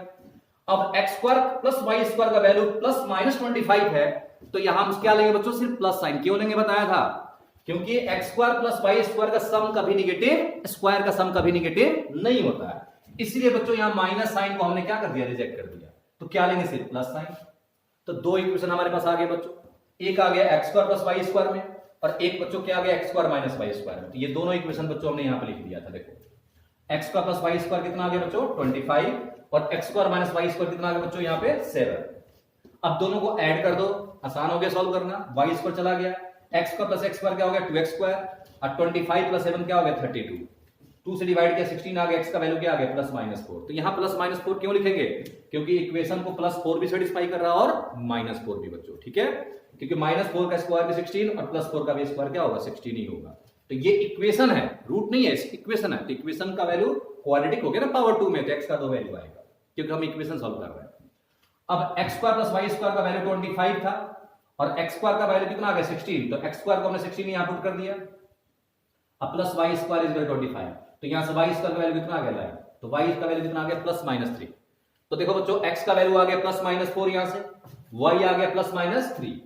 अब x square plus y square का वैल्यू प्लस -25 है, तो यहां हम क्या लेंगे बच्चों सिर्फ प्लस साइन। क्यों लेंगे बताया था क्योंकि x square plus y square का सम कभी निगेटिव, स्क्वायर का सम कभी निगेटिव नहीं होता है। इसलिए बच्चों यहां माइनस साइन को हमने क्या कर दिया, रिजेक्ट कर दिया। तो क्या लेंगे, सिर्फ प्लस साइन। तो दो इक्वेशन हमारे पास आ गए बच्चों, एक आ गया x square plus y square में, और एक बच्चों क्या आ गया x square minus y square में। तो ये दोनों इक्वेशन बच्चों हमने यहां पर लिख दिया था। देखो x square plus y square कितना आ गया बच्चों 25, और x square minus y square कितना आ गया बच्चों यहाँ पे 7। अब दोनों को ऐड कर दो, आसान हो गया सॉल्व करना। वाई स्क्वायर चला गया, x square plus x square क्या हो गया 2x स्क्वायर, और 25 प्लस 7 क्या हो गया 32। 2 से डिवाइड किया 16 आ गया, x का वैल्यू क्या आ गया प्लस माइनस 4। तो यहां प्लस माइनस 4 क्यों लिखेंगे, क्योंकि इक्वेशन को प्लस 4 भी सेटिस्फाई कर रहा है और माइनस 4 भी बच्चों, ठीक है। क्योंकि माइनस 4 का स्क्वायर भी 16 और प्लस 4 का भी स्क्वायर क्या होगा 16 ही होगा। तो ये इक्वेशन है, रूट नहीं है, इक्वेशन है। तो इक्वेशन का वैल्यू क्वाड्रेटिक हो गया ना पावर 2 में, तो x का 2 वैल्यू आएगा, क्योंकि हम इक्वेशन सॉल्व कर रहे हैं। अब x square plus y square का वैल्यू 25 था, और एक्स स्क्वायर का वैल्यू कितना आ गया 16। तो एक्स स्क्वायर को हमने 16 यहां पुट कर दिया, अब प्लस वाई स्क्वायर इज 25। तो यहां से वाई स्क्वायर का वैल्यू कितना आ गया, तो वाई का वैल्यू कितना आ गया प्लस माइनस 3। तो देखो बच्चों एक्स का वैल्यू आ गया प्लस माइनस 4, यहां से वाई आ गया प्लस माइनस 3।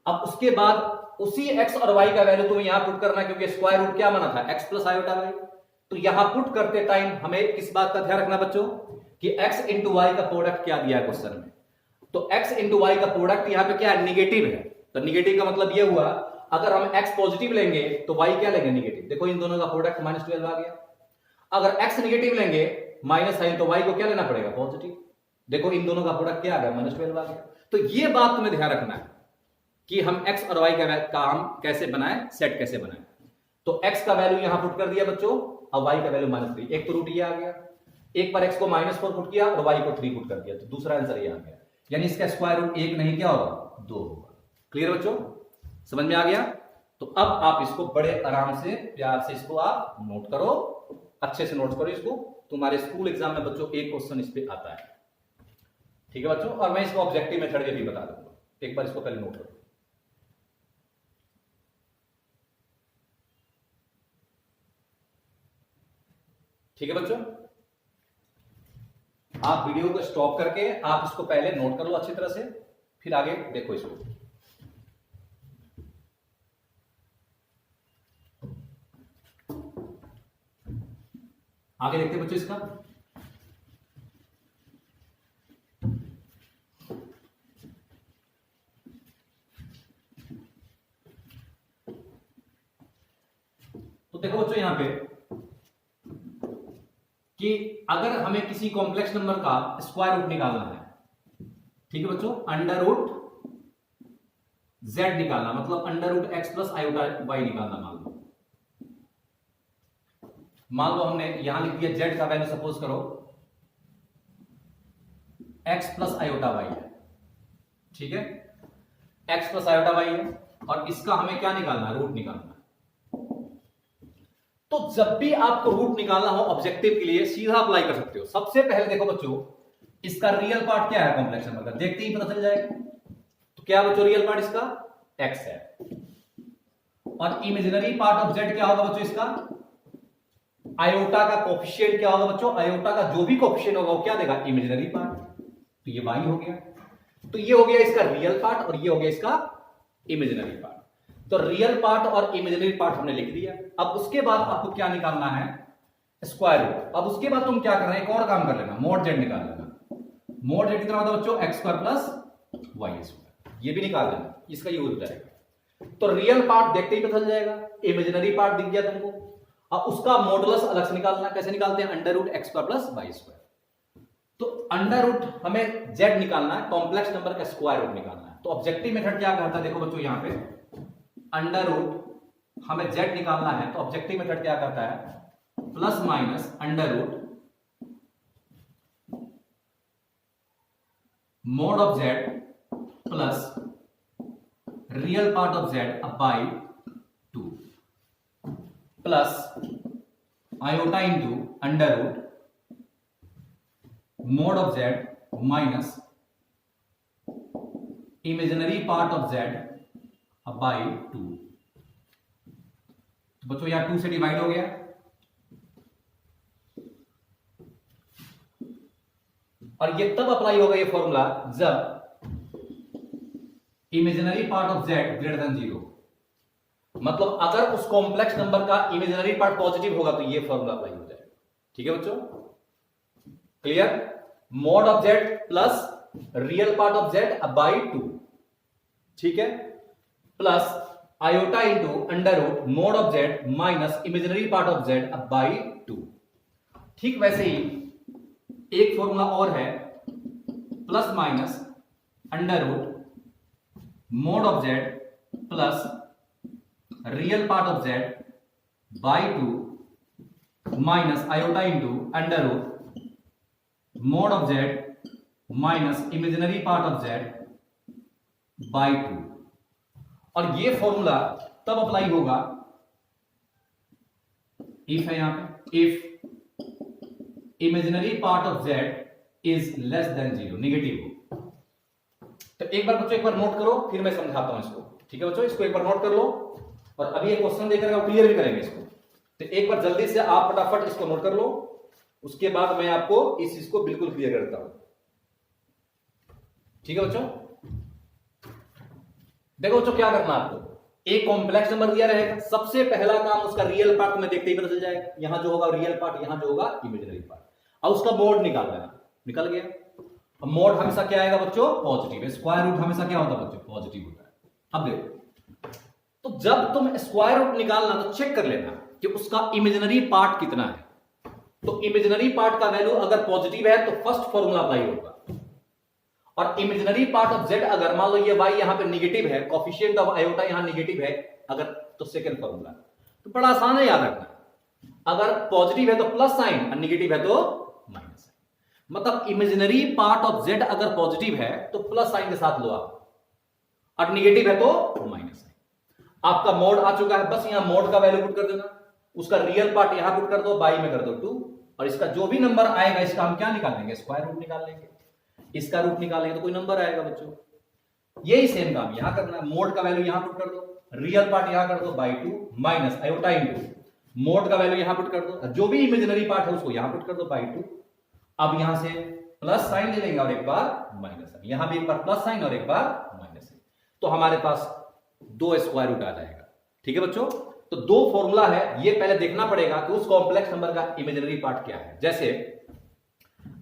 अब उसके बाद उसी एक्स और वाई का वैल्यू तुम्हें यहां पुट करना है, क्योंकि स्क्वायर रूट क्या बना था एक्स प्लस आयोटा वाई। तो यहां पुट करते टाइम हमें किस बात का ध्यान रखना बच्चों, कि एक्स इंटू वाई का प्रोडक्ट क्या दिया है क्वेश्चन में। तो x इंटू वाई का प्रोडक्ट यहां पे क्या है निगेटिव है। तो निगेटिव का मतलब ये हुआ, अगर हम x पॉजिटिव लेंगे तो y क्या लेंगे निगेटिव। देखो इन दोनों का प्रोडक्ट -12 आ गया। अगर x नेगेटिव लेंगे माइनस साइन, तो y को क्या लेना पड़ेगा पॉजिटिव। देखो इन दोनों का प्रोडक्ट क्या आ गया -12 आ गया। तो ये बात तुम्हें ध्यान रखना है कि हम x और y का हम कैसे बनाए, सेट कैसे बनाए। तो x का वैल्यू यहां पुट कर दिया बच्चों, अब y का वैल्यू -3। एक तो रूट ये आ गया, एक पर x को -4 पुट किया और y को 3 पुट कर दिया, तो दूसरा आंसर ये आ गया। यानी इसका स्क्वायर रूट 1 नहीं क्या होगा 2 होगा। क्लियर बच्चों, समझ में आ गया। तो अब आप इसको बड़े आराम से प्यार से इसको आप नोट करो, अच्छे से नोट करो इसको। तुम्हारे स्कूल एग्जाम में बच्चों एक क्वेश्चन इस पे आता है, ठीक है बच्चों। और मैं इसको ऑब्जेक्टिव मेथड के भी बता दूंगा, एक बार इसको पहले नोट करो। ठीक है बच्चों, आप वीडियो को स्टॉप करके आप इसको पहले नोट कर लो अच्छी तरह से, फिर आगे देखो इसको। आगे देखते बच्चों इसका। तो देखो बच्चों यहां पे कि अगर हमें किसी कॉम्प्लेक्स नंबर का स्क्वायर रूट निकालना है, ठीक है बच्चों, अंडर रूट z निकालना, मतलब under root x plus iota y निकालना। मान लो हमने यहां लिख दिया z का वैल्यू सपोज करो x प्लस आयोटा वाई है, ठीक है, x प्लस आयोटा वाई है, और इसका हमें क्या निकालना है, रूट निकालना है। तो जब भी आपको रूट निकालना हो ऑब्जेक्टिव के लिए सीधा अप्लाई कर सकते हो। सबसे पहले देखो बच्चों इसका रियल पार्ट क्या है कॉम्प्लेक्स नंबर का, देखते ही पता चल जाएगा। तो क्या बच्चों रियल पार्ट इसका x है, और इमेजिनरी पार्ट ऑफ z क्या होगा बच्चों इसका आयोटा का कोफिशिएंट क्या होगा बच्चों, आयोटा का जो भी कोफिशिएंट होगा वो क्या देगा इमेजिनरी पार्ट। तो ये y हो गया, तो ये हो गया इसका रियल पार्ट और ये हो गया इसका इमेजिनरी पार्ट। तो रियल पार्ट और इमेजिनरी पार्ट हमने लिख दिया। अब उसके बाद आपको क्या निकालना है स्क्वायर रूट। अब उसके बाद तुम क्या करना है, एक और काम कर लेना, मोड z निकाल लेना। मोड z कितना होता है बच्चों x square plus y square, ये भी निकाल लेना, इसका यूज हो जाएगा। तो रियल पार्ट देखते ही पता चल जाएगा, इमेजिनरी पार्ट दिख गया तुमको। अब उसका मॉडुलस अलग से निकालना, कैसे निकालते हैं under root x square plus y square. तो अंडर रूट हमें z निकालना है, कॉम्प्लेक्स नंबर का स्क्वायर रूट निकालना है। तो ऑब्जेक्टिव मेथड क्या करता है, देखो बच्चों यहां पे अंडर रूट हमें z निकालना है, तो ऑब्जेक्टिव मेथड क्या करता है plus minus under root mod of z plus real part of z by 2 plus iota into under root mod of z minus imaginary part of z by 2। तो बच्चों यहां 2 से डिवाइड हो गया, और ये तब अप्लाई होगा ये फॉर्मूला जब imaginary part of z greater than 0। मतलब अगर उस कॉम्प्लेक्स नंबर का इमेजिनरी पार्ट पॉजिटिव होगा तो ये फॉर्मूला अप्लाई हो जाएगा। ठीक है बच्चों, clear? Mod of z plus real part of z by 2, ठीक है, plus iota into under root mod of z minus imaginary part of z by 2। ठीक वैसे ही एक फॉर्मूला और है, plus minus under root mod of z plus real part of z by 2 minus iota into under root mod of z minus imaginary part of z by 2। और ये formula तब apply होगा इफ है यहां पे, if imaginary part of Z is less than 0, negative हो। तो एक बार बच्चों एक बार नोट करो, फिर मैं समझाता हूं इसको। ठीक है बच्चों, इसको एक बार नोट कर लो और अभी एक क्वेश्चन देकर क्लियर भी करेंगे इसको। तो एक बार जल्दी से आप फटाफट इसको नोट कर लो, उसके बाद मैं आपको इस चीज को बिल्कुल क्लियर करता हूं। ठीक है बच्चों, देखो बच्चों क्या करना आपको, एक कॉम्प्लेक्स नंबर दिया रहेगा, सबसे पहला काम उसका रियल पार्ट में देखते ही पता चल जाएगा, यहां जो होगा रियल पार्ट, यहां जो होगा इमेजिनरी पार्ट, और उसका मोड निकाल लेना। निकल गया। अब मोड हमेशा क्या आएगा बच्चों? पॉजिटिव है। स्क्वायर रूट हमेशा क्या होता है बच्चों? पॉजिटिव होता है। अब देखो, तो जब तुम स्क्वायर रूट निकालना तो चेक कर लेना कि उसका इमेजिनरी पार्ट कितना है। तो इमेजिनरी पार्ट का वैल्यू अगर पॉजिटिव है तो फर्स्ट फॉर्मूला अप्लाई होगा, और इमेजिनरी पार्ट ऑफ जेड अगर मान लो ये y यहां पे नेगेटिव है, कोफिशिएंट ऑफ आयोटा यहां नेगेटिव है अगर, तो सेकंड फॉर्मूला। तो बड़ा आसान है याद रखना, अगर पॉजिटिव है तो प्लस साइन और नेगेटिव है तो माइनस साइन। मतलब इमेजिनरी पार्ट ऑफ जेड अगर पॉजिटिव है तो प्लस साइन के साथ लो आप, और नेगेटिव है तो माइनस साइन। आपका मोड आ चुका है, बस यहां मोड का वैल्यू पुट कर देना, उसका रियल पार्ट यहां पुट कर दो, बाई में कर दो 2, और इसका जो भी नंबर आएगा इसका हम क्या निकाल लेंगे? स्क्वायर रूट निकाल लेंगे। इसका रूट निकालेंगे तो कोई नंबर आएगा बच्चों। यही सेम काम यहां करना है, मोड का वैल्यू यहां पुट कर दो, रियल पार्ट यहां कर दो by 2 minus iota into mode का वैल्यू यहां पुट कर दो, जो भी इमेजिनरी पार्ट है उसको यहां पुट कर दो बाई 2। अब यहां से प्लस साइन ले लेंगे और एक बार माइनस साइन, यहां भी एक बार प्लस साइन और एक बार माइनस साइन, तो हमारे पास 2 स्क्वायर रूट आ जाएगा। ठीक है बच्चों, तो 2 फॉर्मूला है, ये पहले देखना पड़ेगा कि उस कॉम्प्लेक्स नंबर का इमेजिनरी पार्ट क्या है। जैसे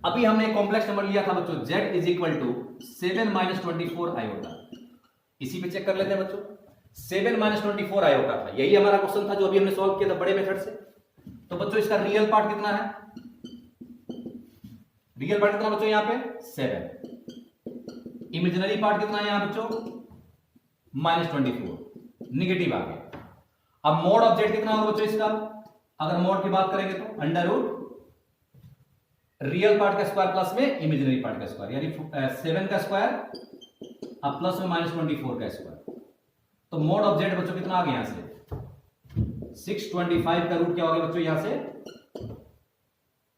अभी हमने एक कॉम्प्लेक्स नंबर लिया था बच्चों, z is equal to 7 minus 24 iota. इसी पे चेक कर लेते हैं बच्चों, 7 माइनस 24 आयोटा था, यही हमारा क्वेश्चन था जो अभी हमने सॉल्व किया था बड़े मेथड से। तो बच्चों इसका रियल पार्ट कितना है? रियल पार्ट कितना बच्चों? यहां पे 7। इमेजिनरी पार्ट कितना है यहां बच्चों? माइनस 24, निगेटिव आ गया। अब मोड ऑफ जेड कितना होगा बच्चों इसका? अगर मोड की बात करेंगे तो अंडर रूट रियल पार्ट का स्क्वायर प्लस में इमेजिनरी पार्ट का स्क्वायर, यानी 7 का स्क्वायर अब प्लस में माइनस 24 का स्क्वायर। तो मोड ऑफ जेड बच्चों कितना आ गया यहां से? 625 का रूट क्या हो गया बच्चों? यहां से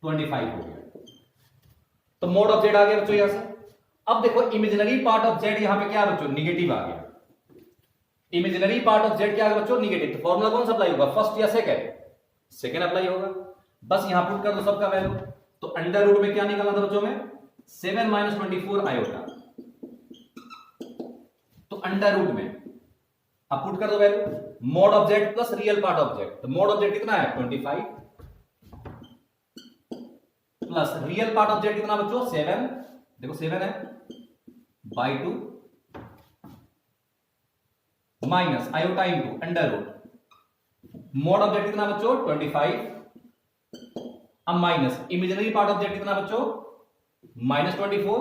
25 हो गया। तो मोड ऑफ जेड आ गया बच्चों यहां से। अब देखो इमेजिनरी पार्ट ऑफ जेड यहां पे क्या है बच्चों? निगेटिव आ गया। इमेजिनरी पार्ट ऑफ जेड क्या है बच्चों? निगेटिव। तो फॉर्मूला कौन सा अप्लाई होगा? फर्स्ट या सेकंड? सेकंड अप्लाई होगा। बस यहां पुट कर दो सबका वैल्यू। तो अंडर रूट में क्या निकालना था बच्चों में? 7 माइनस 24 आयोटा। तो अंडर रूट में अब पुट कर दो value, mod of z plus real part of z. तो मोड ऑफ जेड कितना है? 25 plus real part of z कितना बच्चों? 7, देखो 7 है by 2 minus iota into under root mod of z कितना बच्चों? 25। अब minus imaginary part of z कितना बच्चों? माइनस 24।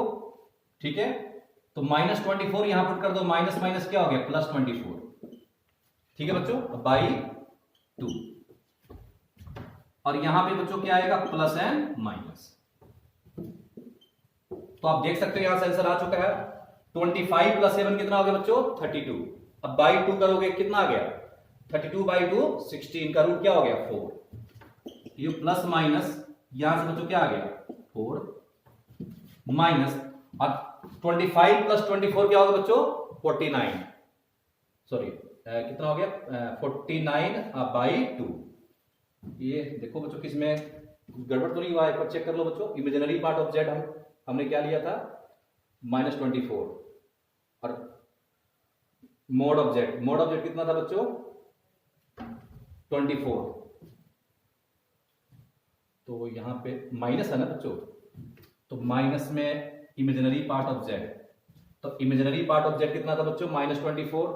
ठीक है, तो माइनस 24 यहां पुट कर दो, माइनस माइनस क्या हो गया? प्लस 24। ठीक है बच्चों, बाई 2, और यहां पे बच्चों क्या आएगा? Plus and minus. तो आप देख सकते हो यहां से आंसर आ चुका है। 25 प्लस 7 कितना हो गया बच्चों? 32। अब बाई 2 करोगे कितना आ गया? 32 बाई 2 16 का रूट क्या हो गया? 4। ये प्लस माइनस यहां से बच्चों क्या आ गया? 4 माइनस, अब 25 प्लस 24 क्या होगा बच्चों? 49। सॉरी कितना हो गया? 49 बाई 2। ये देखो बच्चों किसमें गड़बड़ तो नहीं हुआ? एक बार चेक कर लो बच्चों। इमेजिनरी पार्ट ऑफ जेड हमने क्या लिया था? माइनस 24, और मोड ऑफ जेड कितना था बच्चों? 24, तो यहाँ पे माइनस है ना बच्चों, तो माइनस में इमेजिनरी पार्ट ऑफ जेड, तो इमेजिनरी पार्ट ऑफ जेड कितना था बच्चों, -24,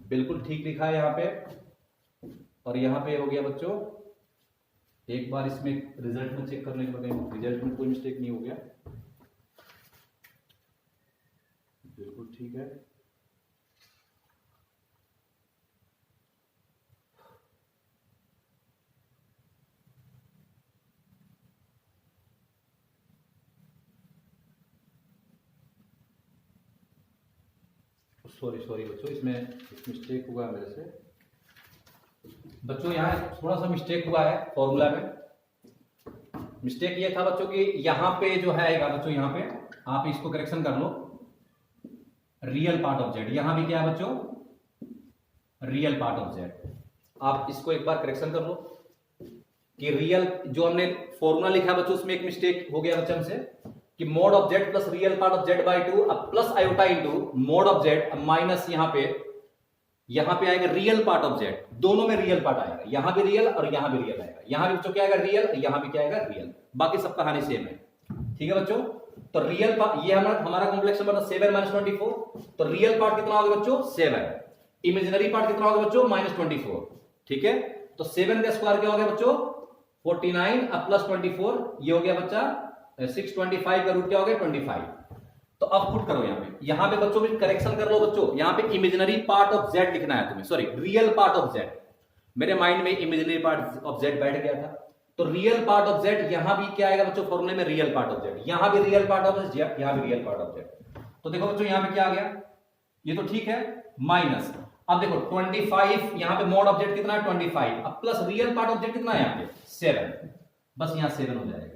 बिल्कुल ठीक लिखा है यहाँ पे। और यहाँ पे हो गया बच्चों, एक बार इसमें रिजल्ट में चेक करने के बाद रिजल्ट में कोई मिस्टेक नहीं हो गया, बिल्कुल ठीक है। सॉरी बच्चों, इसमें मिस्टेक हुआ मेरे से बच्चों, यहाँ थोड़ा सा मिस्टेक हुआ है फॉर्मूला में। मिस्टेक ये था बच्चों कि यहाँ पे जो है बच्चों, यहाँ पे आप इसको करेक्शन कर लो, रियल पार्ट ऑफ जेड, यहाँ भी क्या है बच्चों, रियल पार्ट ऑफ जेड। आप इसको एक बार करेक्शन कर लो कि रियल जो हमने फॉर्मूला लिखा बच्चों, उसमें एक मिस्टेक हो गया बच्चों हमसे कि mode of z plus real part of z by 2 अब plus iota into mode of z minus यहाँ पे आएगा रियल पार्ट ऑफ जेड, दोनों में रियल पार्ट आएगा, यहां भी रियल और यहां भी रियल आएगा, यहां भी बच्चों क्या आएगा रियल, यहां भी क्या आएगा रियल, बाकी सब कहानी सेम है। ठीक है बच्चों, तो रियल पार्ट ये हमारा कॉम्प्लेक्स नंबर था 7 - 24, तो रियल पार्ट कितना होगा बच्चों 7, इमेजिनरी पार्ट कितना होगा बच्चों -24। ठीक है, तो 7 का स्क्वायर क्या हो गया बच्चों 49 अब प्लस 24, ये हो गया बच्चा 625 का रूट क्या हो गया 25। तो अब पुट करो यहाँ पे बच्चों भी करेक्शन कर लो बच्चों, यहाँ पे इमेजिनरी पार्ट ऑफ जेड लिखना है तुम्हें, sorry real part of Z, मेरे माइंड में इमेजिनरी पार्ट ऑफ जेड बैठ गया था, तो रियल पार्ट ऑफ जेड यहां भी क्या आएगा बच्चों फॉर्मूले में रियल पार्ट ऑफ जेड, यहां भी रियल पार्ट ऑफ जेड, यहां भी रियल पार्ट ऑफ जेड। तो देखो बच्चों यहाँ पे क्या आ गया, ये तो ठीक है माइनस, अब देखो 25 यहां पे मोड ऑफ जेड कितना है 25, अब plus real part of z कितना है यहाँ पे 7, बस यहां 7 हो जाएगा।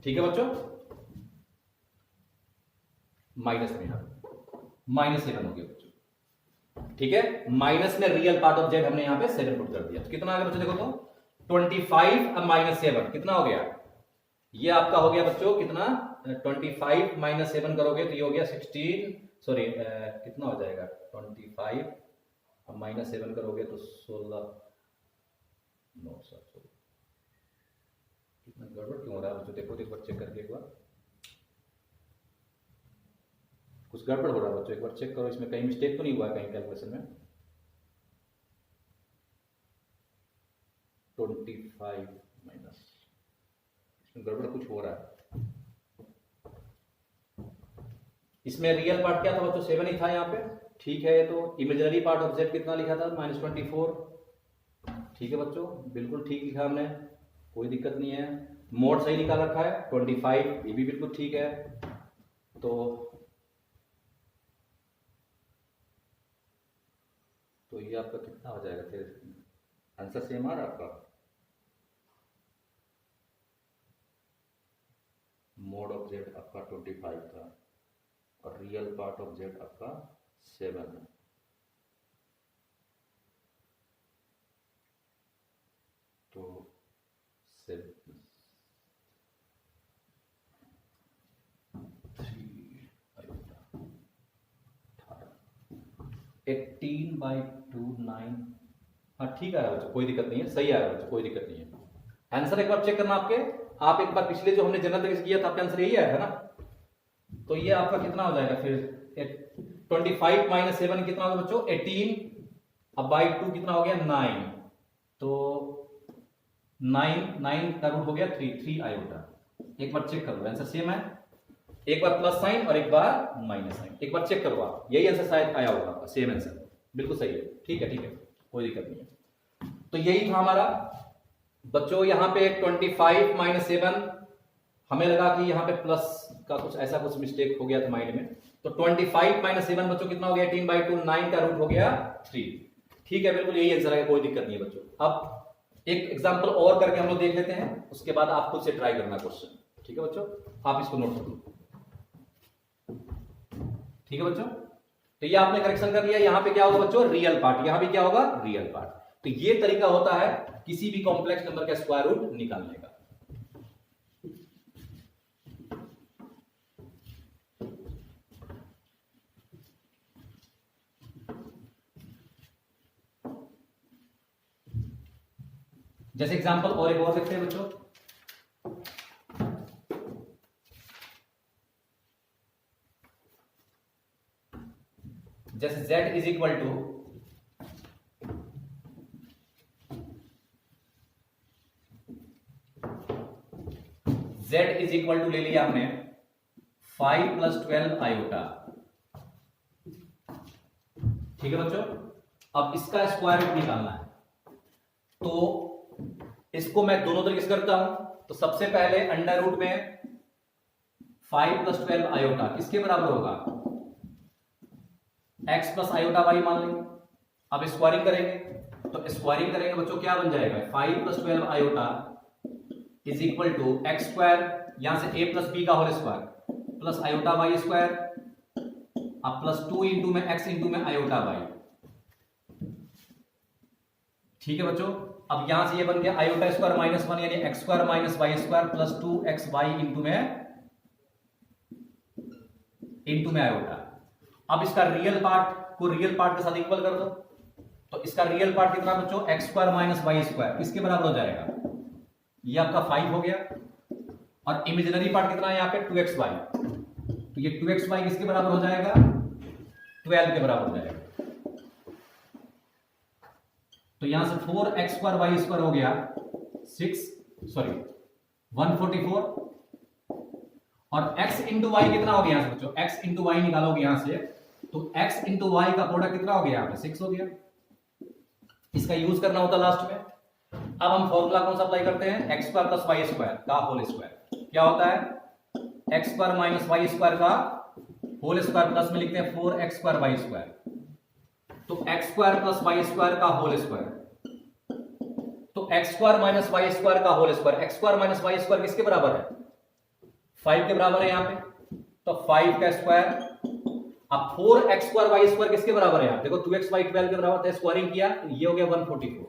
ठीक है बच्चों, माइनस में -7 हो गया बच्चों। ठीक है, माइनस में रियल पार्ट ऑफ जेड हमने यहां पे 7 पुट कर दिया, तो कितना आ गया बच्चों देखो तो 25 अब -7 कितना हो गया, ये आपका हो गया बच्चों कितना 25 - 7 करोगे तो ये हो गया 16, सॉरी कितना हो जाएगा 25 अब -7 करोगे तो 16, नो सर कितना गड़बड़ क्यों हो रहा है बच्चों, देखो एक बार चेक करके एक बार, कुछ गड़बड़ हो रहा है बच्चों, एक बार चेक करो इसमें कहीं मिस्टेक तो नहीं हुआ है कहीं कैलकुलेशन में। 25 माइनस, इसमें गड़बड़ कुछ हो रहा है, इसमें रियल पार्ट क्या था बच्चों 7 ही था यहाँ पे। ठीक है, तो इमेजिनरी पार्ट ऑफ जेड कितना लिखा था -24। ठीक है बच्चों, बिल्कुल ठीक लिखा हमने, कोई दिक्कत नहीं है, मोड सही निकाल रखा है 25, ये भी बिल्कुल ठीक है। तो ये आपका कितना हो जाएगा फिर, आंसर सेम आ रहा है आपका, मोड ऑफ जेड आपका 25 था और रियल पार्ट ऑफ जेड आपका 7 है। तो 18/2 9, हाँ ठीक आ रहा है बच्चों, कोई दिक्कत नहीं है, सही आ रहा है बच्चों, कोई दिक्कत नहीं है। आंसर एक बार चेक करना आपके, आप एक बार पिछले जो हमने जनरल तरीके से किया था आपका आंसर यही आया था ना, तो ये आपका कितना हो जाएगा फिर 25 - 7 कितना होगा बच्चों 18, अब बाई 2 कितना हो गया 9, तो 9 का रूट हो गया 3 आयोटा। एक बार चेक करो आंसर सेम है, एक बार प्लस साइन और एक बार माइनस साइन, एक बार चेक करो आप, यही आंसर शायद आया होगा आपका, सेम आंसर बिल्कुल सही है। ठीक है कोई दिक्कत नहीं है। तो यही था हमारा बच्चों, यहाँ पे 25 - 7 हमें लगा कि यहाँ पे प्लस का कुछ ऐसा कुछ मिस्टेक हो गया था माइंड में, तो 25 - 7 बच्चों कितना हो गया 18/2, 9 का रूट हो गया 3। ठीक है, बिल्कुल यही आंसर है, कोई दिक्कत नहीं है बच्चों। अब एक एग्जांपल और करके हम लोग देख लेते हैं, उसके बाद आप खुद से ट्राई करना क्वेश्चन। ठीक है बच्चों, आप इसको नोट कर लो। ठीक है बच्चों, तो ये आपने करेक्शन कर लिया, यहां पे क्या होगा बच्चों रियल पार्ट, यहां भी क्या होगा रियल पार्ट। तो ये तरीका होता है किसी भी कॉम्प्लेक्स नंबर का स्क्वायर रूट निकालने का। जैसे एग्जांपल और एक और देखते हैं बच्चों, जैसे z इज इक्वल टू ले लिया हमने 5 + 12 आयोटा। ठीक है बच्चों, अब इसका स्क्वायर रूट निकालना है, तो इसको मैं दोनों तरीके से करता हूं। तो सबसे पहले अंडर रूट में 5 + 12 आयोटा किसके बराबर होगा, x + आयोटा y मान लेंगे। अब स्क्वायरिंग करेंगे, तो स्क्वायरिंग करेंगे बच्चों क्या बन जाएगा, 5 + 12 iota is equal to x square, यहां से a + b का whole square plus iota y square, अब +2 इंटू में x इंटू में आयोटा y। ठीक है बच्चों, अब यहां से ये बन गया आयोटा स्क्वायर -1 यानी x square - y square plus 2xy into में आयोटा। अब इसका रियल पार्ट को रियल पार्ट के साथ इक्वल कर दो, तो इसका रियल पार्ट कितना बच्चों, x स्क्वायर - y स्क्वायर किसके बराबर हो जाएगा, ये आपका 5 हो गया। और इमेजिनरी पार्ट कितना है यहाँ पे 2xy, तो ये 2xy किसके बराबर हो जाएगा, 12 के बराबर हो जाएगा। तो यहां से 4x² y स्क्वायर हो गया 144, और x इंटू वाई कितना हो गया यहां से बच्चों, x इंटू वाई निकालोगे यहां से, तो x इंटू वाई का प्रोडक्ट कितना हो गया, 6 हो गया। इसका यूज करना होता लास्ट में। अब हम फॉर्मूला कौन सा अप्लाई करते हैं, x square plus y square का होल स्क्वायर। क्या होता है, x square minus y square का होल स्क्वायर प्लस में लिखते हैं 4x स्क्वायर वाई स्क्वायर, तो x square plus y square का होल स्क्वायर, तो x square minus y square का whole square, x square minus y square किसके बराबर है, 5 के बराबर है यहां पे, तो 5 का स्क्वायर। अब 4x स्क्वायर वाई स्क्वायर किसके बराबर है, देखो 2xy 12 के बराबर था, स्क्वायरिंग किया तो ये हो गया 144,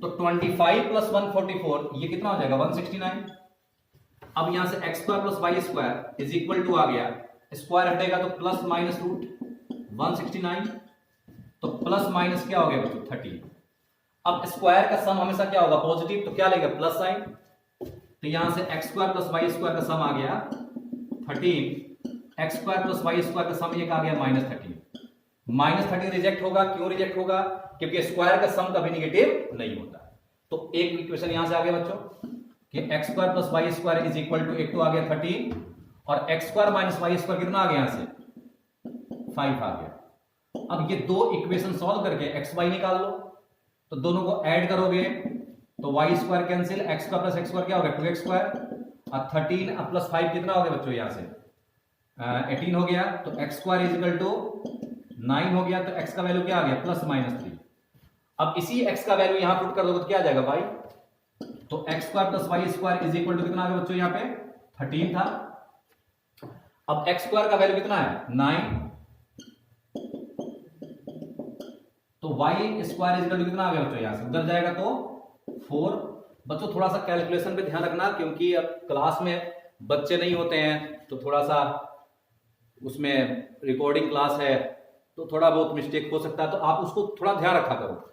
तो 25 प्लस 144 ये कितना हो जाएगा 169। अब यहां से x square plus y square is equal to आ गया, स्क्वायर हटेगा तो प्लस माइनस रूट 169, तो प्लस माइनस क्या हो गया बच्चों 30। अब स्क्वायर का सम हमेशा क्या होगा पॉजिटिव, तो क्या लेगा प्लस साइन, तो यहां से x square plus y square का सम आ गया 13, x square plus y square का सम एक आ गया -13। -13 रिजेक्ट होगा, क्यों रिजेक्ट होगा, क्योंकि स्क्वायर का सम कभी नेगेटिव नहीं होता। तो एक इक्वेशन यहां से आ गया बच्चों कि x square plus y square is equal to, एक तो आ गया 13 और x square minus y square कितना आ गया यहां से 5 आ गया। अब ये दो इक्वेशन सॉल्व करके xy निकाल लो, तो दोनों को ऐड करोगे तो y square cancel, x square plus x square क्या होगा 2x स्क्वायर, और 13 प्लस 5 कितना हो गया बच्चों यहां से 18 हो गया, तो x square is equal to 9 हो गया, तो x का वैल्यू क्या आ गया +-3। अब इसी x का वैल्यू यहां पुट कर दो तो क्या आ जाएगा y, तो x square plus y square is equal to कितना आ गया बच्चों यहां पे 13 था। अब x स्क्वायर का वैल्यू कितना है 9, तो y square is equal to कितना आ गया बच्चों यहां से उधर जाएगा तो 4। बच्चों थोड़ा सा कैलकुलेशन पे ध्यान रखना, क्योंकि अब क्लास में बच्चे नहीं होते हैं तो थोड़ा सा उसमें रिकॉर्डिंग क्लास है तो थोड़ा बहुत मिस्टेक हो सकता है, तो आप उसको थोड़ा ध्यान रखा करो,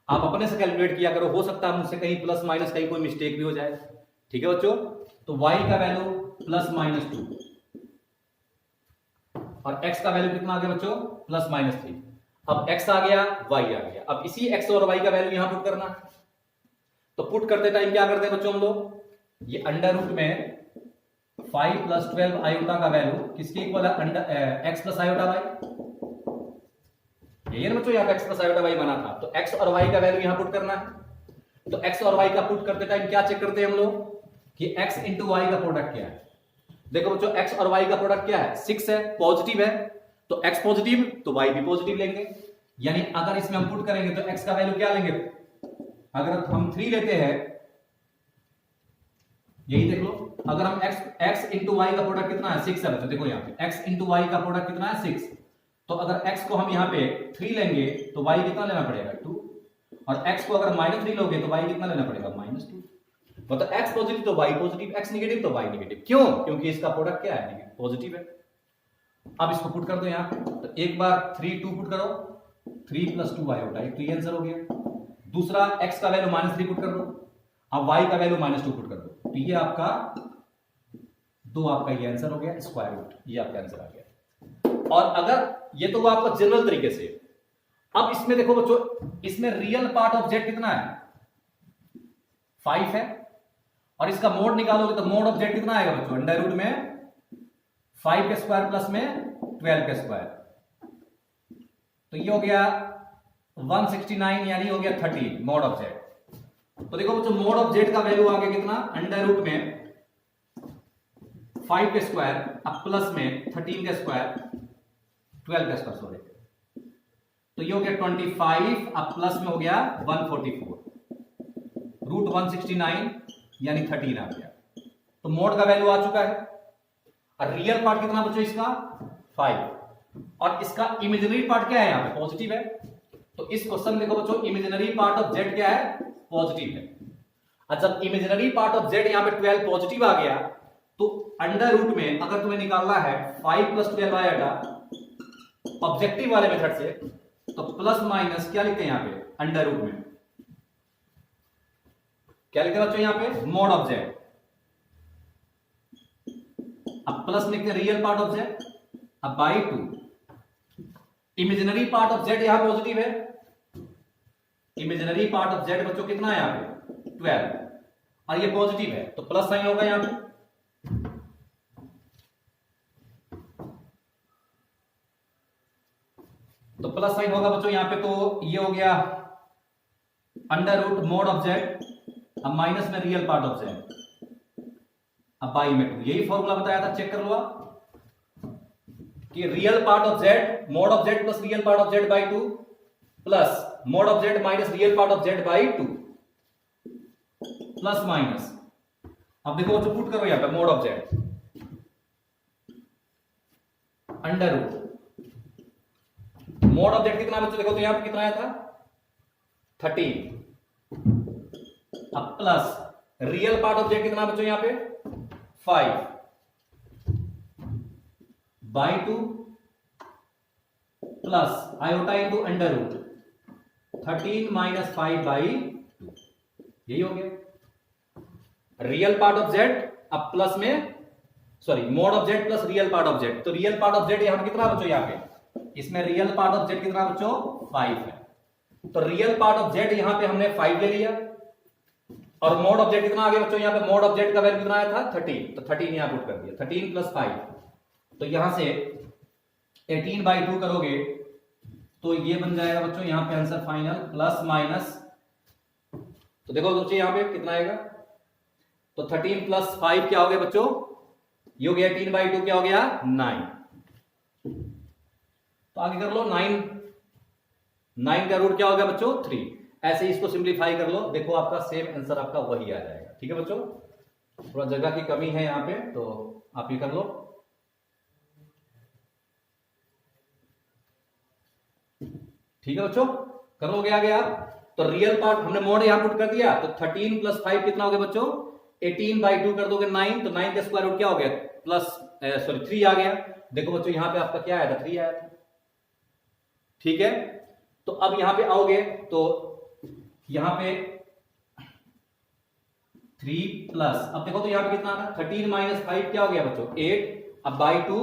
आप अपने से कैलकुलेट किया करो, हो सकता है मुझसे कहीं प्लस माइनस कहीं कोई मिस्टेक भी हो जाए। ठीक है बच्चों, तो y का वैल्यू +-2 और x का वैल्यू कितना आ गया बच्चों +-3। अब x आ गया y आ गया, अब इसी x और y का वैल्यू यहां पुट करना। तो पुट करते टाइम क्या करते हैं बच्चों हम लोग, ये अंडर रूट में 5 + 12 आयोटा का वैल्यू किसके इक्वल है x + आयोटा y, यही है बच्चों यहाँ पे x + आयोटा y बना था, तो x और y का वैल्यू यहां पुट करना है। तो x और y का पुट करते टाइम क्या चेक करते हैं हम लोग कि x × y का प्रोडक्ट क्या है। देखो बच्चों x और y का प्रोडक्ट क्या है 6 है, पॉजिटिव है, तो x पॉजिटिव तो y भी पॉजिटिव लेंगे, यानी अगर इसमें हम पुट करेंगे तो x का वैल्यू क्या लेंगे, अगर हम 3 लेते हैं, यही देख लो, अगर हम x × y का प्रोडक्ट कितना है 6 है बच्चों, देखो यहाँ पे x × y का प्रोडक्ट कितना है 6, तो अगर x को हम यहाँ पे 3 लेंगे तो y कितना लेना पड़ेगा 2, और x को अगर -3 लोगे तो y कितना लेना पड़ेगा -2। मतलब x पॉजिटिव तो y पॉजिटिव, x नेगेटिव तो y नेगेटिव, क्यों, क्योंकि इसका प्रोडक्ट क्या है पॉजिटिव है। अब इसको पुट कर दो यहाँ पे, तो एक बार 3 2 पुट करो, 3 + 2 आयोटा, एक तो ये आंसर हो गया। दूसरा x का वैल्यू -3 पुट कर दो, अब y का वैल्यू -2 पुट कर दो, तो ये आपका आपका ये आंसर हो गया स्क्वायर रूट, ये आपका आंसर आ गया। और अगर ये तो वो आपका जनरल तरीके से, अब इसमें देखो बच्चों, इसमें रियल पार्ट ऑफ z कितना है 5 है, और इसका मोड निकालोगे तो मोड ऑफ z कितना आएगा बच्चों, अंडर रूट में 5 के स्क्वायर प्लस में 12 के स्क्वायर, तो ये हो गया 169 यानी हो गया 30 मोड ऑफ z। तो देखो बच्चों मोड ऑफ z का वैल्यू आ गया कितना, अंडर रूट में 5 के स्क्वायर अब प्लस में 13 के स्क्वायर 12 के स्क्वायर सॉरी, तो ये हो गया 25 अब प्लस में हो गया 144 रूट 169 यानी 13 आ गया। तो मोड का वैल्यू आ चुका है, और रियल पार्ट कितना बच्चों इसका 5, और इसका इमेजिनरी पार्ट क्या है यहां पे पॉजिटिव है, तो इस क्वेश्चन देखो बच्चों इमेजिनरी पार्ट ऑफ z क्या है पॉजिटिव है। और जब इमेजिनरी पार्ट ऑफ z यहां पे 12 पॉजिटिव आ गया, तो अंडर रूट में अगर तुम्हें निकालना है 5 + 12 आएगा ऑब्जेक्टिव वाले मेथड से, तो प्लस माइनस क्या लिखते हैं यहां पे अंडर रूट में क्या लिखते हैं बच्चों यहां पे मोड ऑफ z, अब प्लस लिखते हैं रियल पार्ट ऑफ z, अब by 2 imaginary part of z यहां पॉजिटिव है, इमेजिनरी पार्ट ऑफ z बच्चों कितना है यहां पे 12, और ये पॉजिटिव है तो प्लस साइन होगा यहां पे, तो प्लस साइन होगा बच्चों यहां पे, तो ये हो गया under root mod of z, अब माइनस में रियल पार्ट ऑफ z, अब बाई में 2, यही फॉर्मूला बताया था, चेक कर लो आप कि real part of z mod of z plus real part of z by 2 plus mod of z minus real part of z by 2 plus minus, अब देखो बच्चों पुट करो यहां पे mod of z under root mod of z कितना बच्चों देखो तो यहां पे कितना आया था 13, अब plus real part of z कितना बच्चों यहां पे 5 by 2 plus iota into under root 13 - 5 by 2, यही हो गया रियल पार्ट ऑफ z, अब प्लस में sorry mod of z plus real part of z, तो रियल पार्ट ऑफ z यहां पे कितना बच्चों यहां पे इसमें रियल पार्ट ऑफ z कितना बच्चों 5 है, तो रियल पार्ट ऑफ z यहां पे हमने 5 ले लिया, और मोड ऑफ z कितना आ गया बच्चों यहां पे मोड ऑफ z का वैल्यू कितना आया था 13, तो 13 यहां पुट कर दिया, 13 + 5, तो यहां से 18 बाई 2 करोगे तो ये बन जाएगा बच्चों यहां पे आंसर फाइनल प्लस माइनस, तो देखो बच्चों यहां पे कितना आएगा, तो 13 + 5 क्या हो गया बच्चों, ये हो गया 18 बाई 2 क्या हो गया 9, तो आगे कर लो 9 का रूट क्या हो गया बच्चों 3, ऐसे इसको सिंप्लीफाई कर लो, देखो आपका सेम आंसर आपका वही आ जाएगा। ठीक है बच्चों, थोड़ा जगह की कमी है यहां पे तो आप ये कर लो, ठीक है बच्चों कर लोगे आगे आप, तो रियल पार्ट हमने मोड यहां पुट कर दिया, तो 13 + 5 कितना हो गया बच्चों 18 बाई 2 कर दोगे 9, तो 9 का स्क्वायर रूट क्या हो गया प्लस सॉरी 3 आ गया, देखो बच्चों यहां पे आपका क्या आया था 3 आया था, ठीक है। तो अब यहां पे आओगे तो यहां पे 3 प्लस, अब देखो तो यहां पे कितना आ रहा 13 - 5 क्या हो गया बच्चों 8, अब बाई 2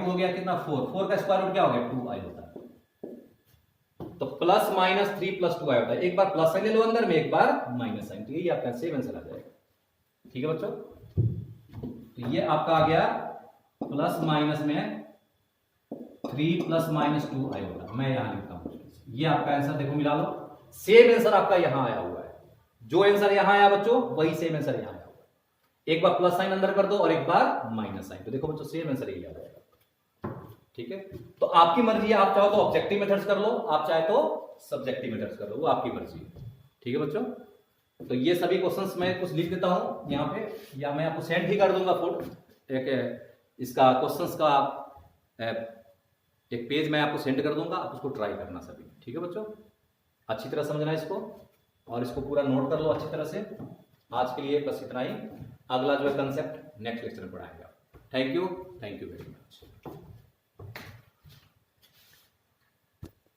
हो गया कितना 4 का स्क्वायर रूट क्या हो गया 2 आई होता है, तो प्लस माइनस 3 + 2 आई होता है, एक बार प्लस साइन ले लो अंदर में, एक बार माइनस साइन, तो यही आपका सेम आंसर आ जाएगा। ठीक है बच्चों, तो ये आपका आ गया प्लस माइनस में 3 ± 2 आई होगा, मैं यहां लिखता हूं, ये आपका आंसर देखो मिला लो, सेम आंसर आपका यहां आया हुआ है, जो आंसर यहां आया बच्चों वही सेम आंसर यहां आया हुआ है, एक बार प्लस साइन अंदर कर दो और एक बार माइनस साइन, तो देखो बच्चों सेम आंसर यही आ जाएगा। ठीक है, तो आपकी मर्जी है, आप चाहो तो ऑब्जेक्टिव मेथड्स कर लो, आप चाहे तो सब्जेक्टिव मेथड्स कर लो, वो आपकी मर्जी है। ठीक है बच्चों, तो ये सभी क्वेश्चंस मैं कुछ लिख देता हूं यहाँ पे, या मैं आपको सेंड ही कर दूंगा फुट एक इसका क्वेश्चंस का एक पेज मैं आपको सेंड कर दूंगा, आप उसको ट्राई करना सभी। ठीक है बच्चों, अच्छी तरह समझना इसको और इसको पूरा नोट कर लो अच्छी तरह से। आज के लिए बस इतना ही, अगला जो है कंसेप्ट नेक्स्ट लेक्चर में पढ़ाएंगे। Thank you very much.